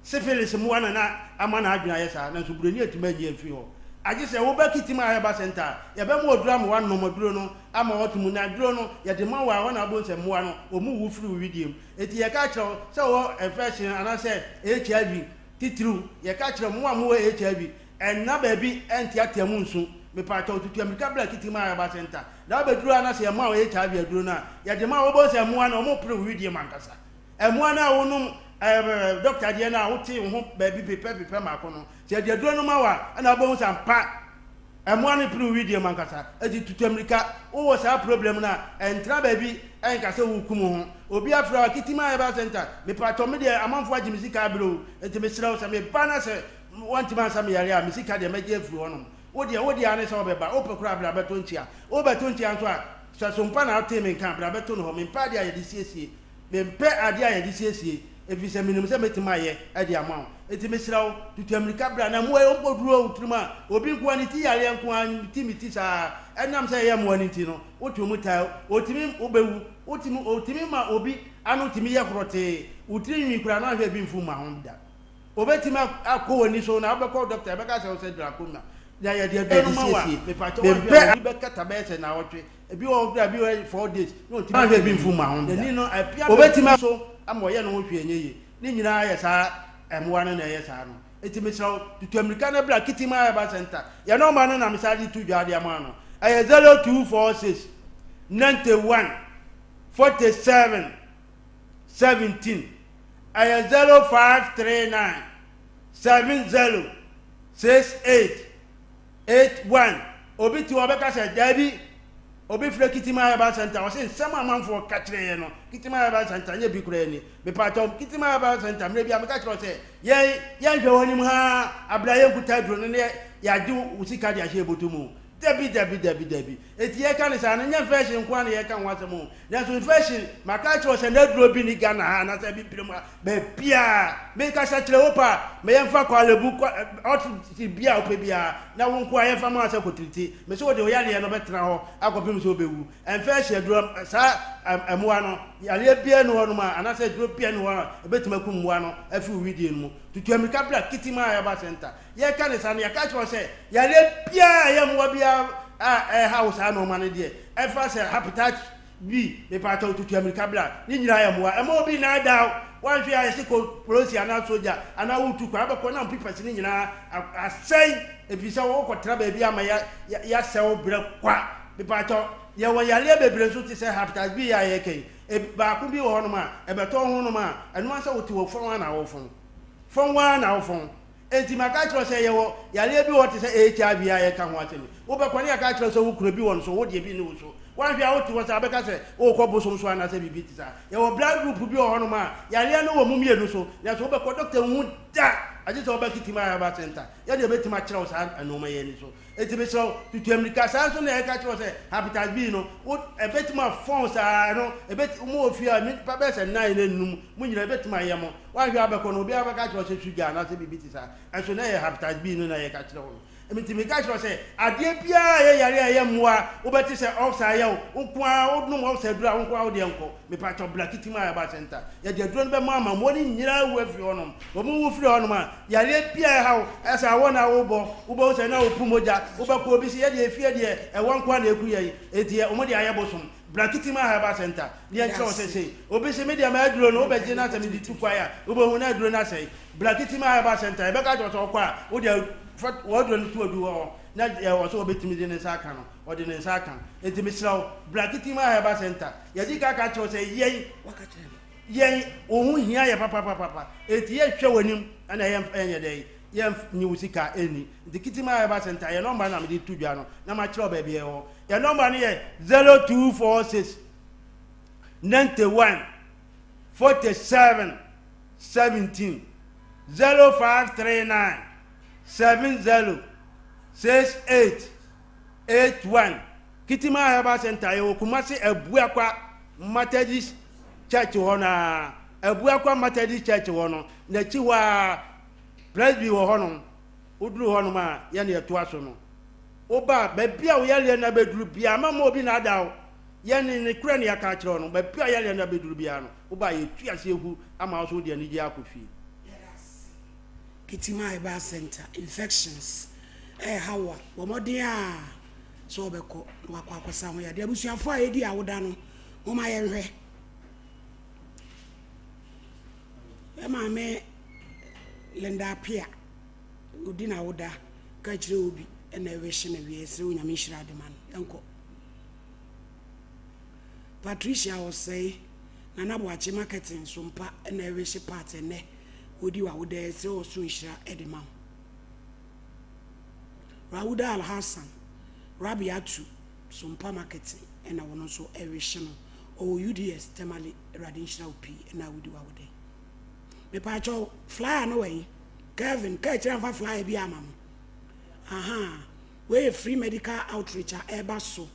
syphilis mo na ama na adwene ayesa na so burani atuma ji afi ho agi say wo ba Kitima Herbal Center ye be mo odura mo wan no moduro no ama wotumu na duro no ye de ma wa na bo nsem wa no omu wu firi widiem eti ye ka kire say wo infection ana say HIV titru ye ka kire mo wa mo HIV enna ba bi enti atemu nsu me pa ta otutu America bla Kitima Herbal Center da ba duro ana say ma wo HIV aduro na ye de ma wo bo nsem wa no mo firi widiem ankasa emu na wo no doctor de na wo ti ho ba bi pepe ma ko no se de duro no ma wa ana bo nsampa emwani pru video mankasa eti tutu America wo sa problem na entra ba bi enka se wukum ho obi afra Kitima Herbal Center me pato me de amanfo agye misika bro eti me sira wo se me bana se wanti man sa me yare a misika de meje afru hono wo de ane se obeba o pekura bra beto ntia o beto ntia nso a so Sompa na ate me kan bra beto no ho me pa de aye de siesie me mpe ade aye de siesie efi se minum se metima ye ade amao eti mesira wo tutu America bra na mo e ompoduro utruma obi nko ani ti yare nko ani ti sa enam se ye mo ani ti no otu mu tai otimi obewu otimi ma obi anu timi ye krote utiri nwi kura na hwe bi mfu ma ho da obetimi akowani so na obekọ doctor beka se o se dracona ya ye de do no ma wa me pato wa bi beka tabese na wotwe ebi o bra bi 4 days no otimi hwe bi mfu ma ho da ni no apia obetimi so amoye no hwe enye ni nyina ye sa emwa no na ye sa no eti mesra tutu America na bra Kitima Herbal Center ya no ma no na misali tu dwade ama no aye 0246 91 47 17 aye 0539 70 68 81 obi ti obeka se dabi obi fre Kitima Herbal Center o se nsem amanfo ka kire ye no Kitima Herbal Center nye bi kura ni me pato Kitima Herbal Center me bia me ka kire se ye hwe wonim ha abraye kuta duro ne ya di usika dia hye botumu debi eti ye kan sa na nya fashion kwa na ye kan wasemo na so fashion maka kire se na duro bi ni Ghana ha na se bi prima be bia me ka sa kire wopa me ye mfa kwa lebu out bia ope bia na won kwa ye fa ma se kotiriti me so de o ya le no betra ho akopim so bewu en fashion duro sa amoa no yale bia no no ma ana se duro bia no ebetuma ku moa no afi video no mu tutu amerika bra kitima Herbal Center ye ka ne sa ne ya ka cho se yale bia ye moa bia house ano ma ne de efa se habitat bi me pa to tutu amerika bra ni nyira ye moa emo bi na da wan hwe aye se ko police ana soldier ana wutu kwa abekọ na people ni nyina asai efisa wo ko tra ba bi ama ya sew bra kwa me pa to ye wo yale bebre so ti se habitat bi ya ye kai ba ku bi wo no ma e beto ho no ma enu asa wo ti wo fon na wo fon enti maka tro se ye wo yale bi wo ti se HIV ya ye ka ho ateni wo be kwani aka tro so wo kuro bi won so wo de bi ni wo so wan hwe wo ti wo sa abeka se wo ko bosom so ana se bibi ti sa ye wo blood group bi wo no ma yale no wo mumienu so ya so wo be ko doctor hu da aje so wo be kitima Herbal Center ye de betima kire wo sa anoma ye ni so eti be so tutu amerika sa so na e ka kire wo se habitat bi no wo e betima fon sa no e bet mo ofia mi pa be se 9 enum mu nyira betima ye mo wan hwe abeko no bi abeka kire wo se sugar na se bibi ti sa enso na ye habitat bi no na ye ka kire wo emiti me ka kire wo se ade bia ye yare ye moa wo beti se oxa ye wo kwa wo num oxa dura wo kwa wo de enko me pa to black kitima Herbal Center ye de duro no be mama mo ni nyira wo afiri honom wo mu wo firi honom a yare bia ha esa wo na wo bo se na wo pumoja wo ba ko bi se ye de efie de e won kwa na eku ye eti o mo de aye bosom black kitima Herbal Center ni en kro se obi se media ma duro no wo be je na se me di tu kwa ya wo bo hu na duro na se black kitima Herbal Center e be ka to kwa wo de what do you do na ya so obetimi de nsa aka no o de nsa aka etimi sraw black kitima Herbal Center ya di ka cho se yen ohun hia ya papa eti ye hwe wanim ana ye enye de ye ni usika eni the kitima Herbal Center ya number na me di tudua no na ma kire ba bia ho ya number ni ye 0246 91 47 17 0539 706881 kitima Herbal Center yo Kumasi Ebuakwa Methodist Church ho na Ebuakwa Methodist Church ho no na chi wa presby ho no uduru ho no ma ye na eto aso no oba ba bia wo yale na beduru bia mama obi na adawo ye ne kura ne aka kire ho no ba bia yale na beduru bia no oba ye tuase ehu ama so de anije akofi kitima Herbal Center infections hawa wo modin a so obeko wakwa akosa ho ya de abusuafo a edi awoda no mo ma ye hwe e ma me lenda pia odi na awoda ka kire obi na ewehye na wie se onyame hira de man enko Patricia was say na na boache marketing Sompa na ewehye part ne odi wa woda se o so hira de man Rawuda Al Hassan Rabiatu Sompa marketing na wono so ewehye no o UDS temali radinshira opi na wodi wa woda me pa cho flyer no way Kevin ka kira fa flyer bi amam aha we free medical outreach eba so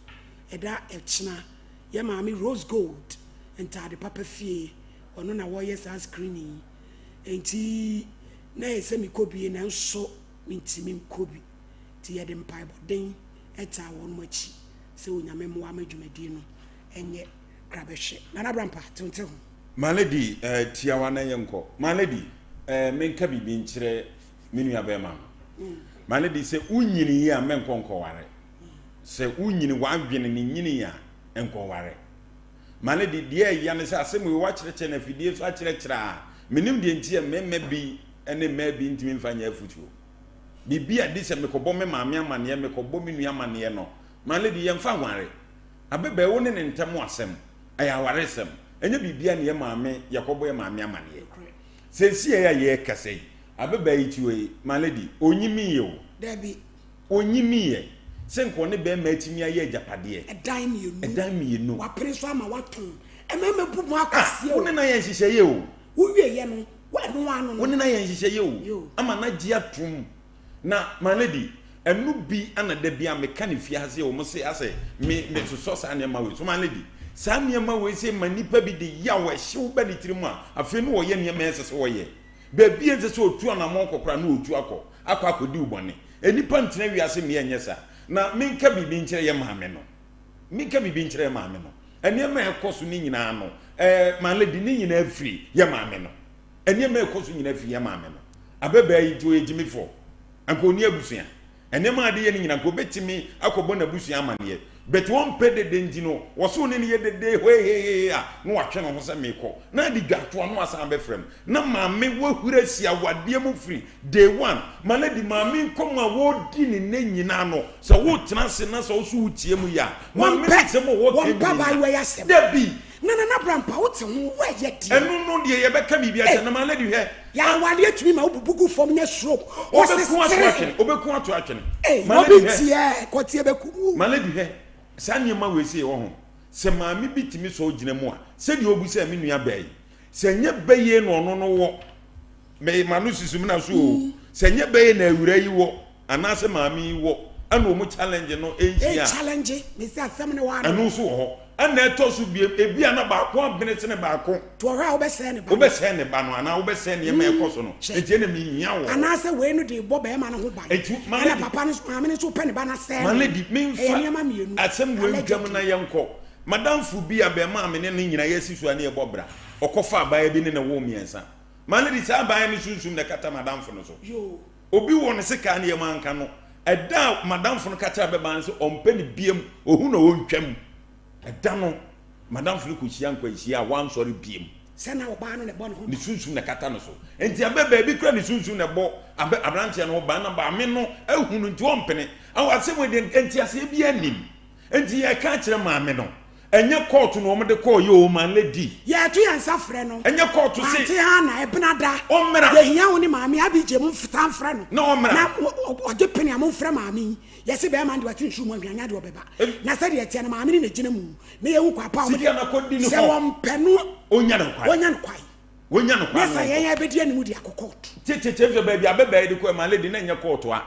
eda echna ye maami rose gold enta de papa fie ono na wo yes screening enti na ese mi kobi na nso mintimi kobi ti ye de mpai boden eta won machi se onyame mo amadwumadi no enye krabehwe na brampa tonte ho maledi tiawa na yenko maledi menka bibi nkyere menu abema maledi se unyini ya menkonko ware se unyini wadwene ni nyini ya enko ware maledi de ya ne se asem we wa kyereke na fidie so akyerechera menim de ntie memme bi ene ma bi ntimi mfanya afutuo bibia de se mekobo me maame amane mekobo menu amane no maledi ye mfa ware abebe wo ne ntem asem aya ware sem enye bibia ne maame yakobo ye maame amane sensi ya ye kase abebe yitiwe maledi onyimi ye Debi onyimi ye senko ne be matimi aye japade edan mi no wa preso ama waton ememe bu mu akase o ne na ye hihye ye o uwie ye no wa no anu no o ne na ye hihye ye o ama na gia tum na maledi enu bi ana da bia meka ne fie ase o mo se ase me so sa ne ma we so maledi sa ne ma we se manipa bi de ya we hyew ba ne tirimu a afi no wo ye ne ma ese wo ye ba bi ense so otu ana mo kokora na otu akodi ubone enipa ntena wi ase me enye sa na menka bibi nkyere ye maame no menka bibi nkyere maame no enema ekoso ni nyina no man lady ni nyina afiri ye maame no enema ekoso nyina afiri ye maame no abeba yi to ejimi fo anko ni abusua enema ade ye ni nyina ko betimi akobo na busua amane but one pede denji no woso ne ye dede he no watwe no se meko na di dwato no asan be frem na maame wahura sia wade mu free day one maladi maame nkom a wodi ne nyina no so wo tena se na so so utie mu ya maame se mo wo ke baba we ya se dabi na brampa wo te ho we ye di enu no de ye be ka bibia se na maladi he ya wade atumi ma obubugu fom nya stroke obeku ato atwene maladi he ko tie beku maladi he sanyema we se wo ho se maame bitimi so gina mu a se de obu se me nua bai se nye baye no no no wo me manu susum na so o se nye baye na awura yi wo ana se maame yi wo ana o mu challenge no enhia challenge me se asem ne wa anu so ho ana eto so bi ebi ana ba ko abene se ne ba ko to hwa obese ne ba no ana obese ne ma ekoso no enti na me hia wo ana se we no de bo ba ma no ho ba ana papa no maame ne so pe ne ba na se man lady me fa asem we ndwam na yenko madam fu bi abe maame ne nyina yesi so ana e bobra okofa abaya bi ne na wo miensa man lady sa abaya ne sunsum ne kata madam fu no so yo obi wo ne se ka ne ye manka no eda madam fu no kata be ban so ompe ne biem ohu na wontwam eda no madam fu ko hia nkwa hia wan sori biem se na oba no ne bo no ni sunsum ne kata no so enti abeba bi kra ni sunsum ne bo abranche no ba na ba me no ehunu nti ompene awase we de enti ase bi anim enti ya ka kire maame no enye court no omde call yo man lady ya tu yan safre no enye court se ati ha na ebnada omra ye hia wo ni maame abije mu fitan fra no na omra na oje pene am fra maame ye se be man de wati nsu mu anwanya de obeba na se de etia na maame ni na gina mu na ye hu kwa pa omde se won penu onya no kwai na se ye ya bedi animu di akokot tete ba bia abeba de ko man lady na enye court a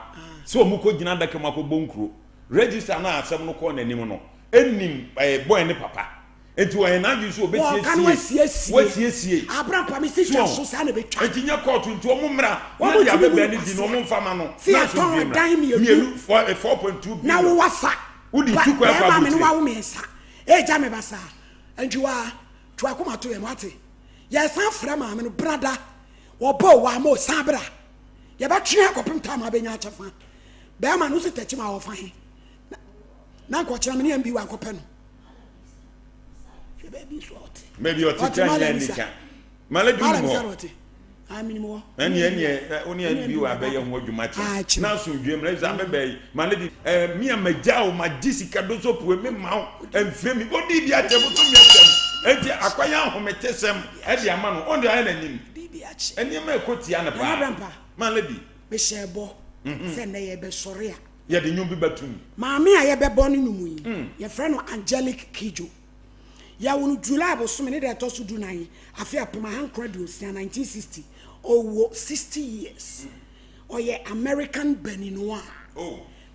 se omuko gina daka mako bonkro register na asem no ko na nim no enim boy ne papa enti wo na ju so obetiesie abran pa mi si twa so sa na betwa enti nya court nti o mumra na ya beba ni di no mfama no na so bi mielu 4.2 billion na wo wafa udi tu kwa kwa ba me no wa wo mensa eja me basa enti wa to akoma to e mate ya san fra ma me no brada wo bo wa mo san bra ya ba twe akopem ta ma benya achefa ba ma no se tachi ma wo fa he na ko kira me ne ambi wa akopɛ no baby short maybe o tita nya nika maladu mo amini mo ene oni ambi wa be ye ho adwumache na so dwem na za bebe maladi mi amaja o magisika do so pu me ma emfre mi odi bi atebu to mi atem enti akwaya ahometesem e di ama no on de ayi nanim bibi achi eni ma ekoti ana pa maladi be shebo se na ye be sore a ye de nyum bi batum maame a ye be bo no nyum yi ye frɛ no Angelic Kijo ya wonu July bo so me ne de to so du nan afi apema han credit 1960 owo 60 years oye American Beninois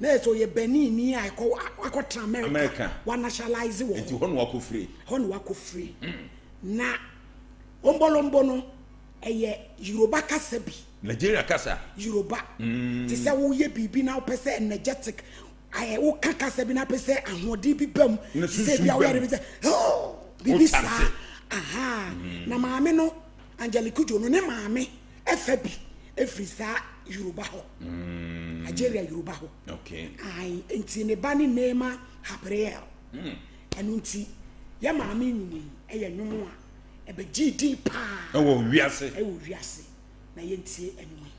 na so ye Benin ni akota America wa nationalize wo enti hono wako free na ombolombo no eye Yoruba kasa bi Nigeria kasa Yoruba ti se wo ye bibi na opese energetic aye wo kasa bi na pese ahodi bi bam se bia wo yare bi se bibi sa aha na maame no Angelic Kijo no ne maame efa bi efrisa Yoruba ho Nigeria Yoruba ho okay ai enti ne ba ni nema Herbal enu nti ya maame nyumi eye nwomo a ebe GD pa wo wiase na yentie enwe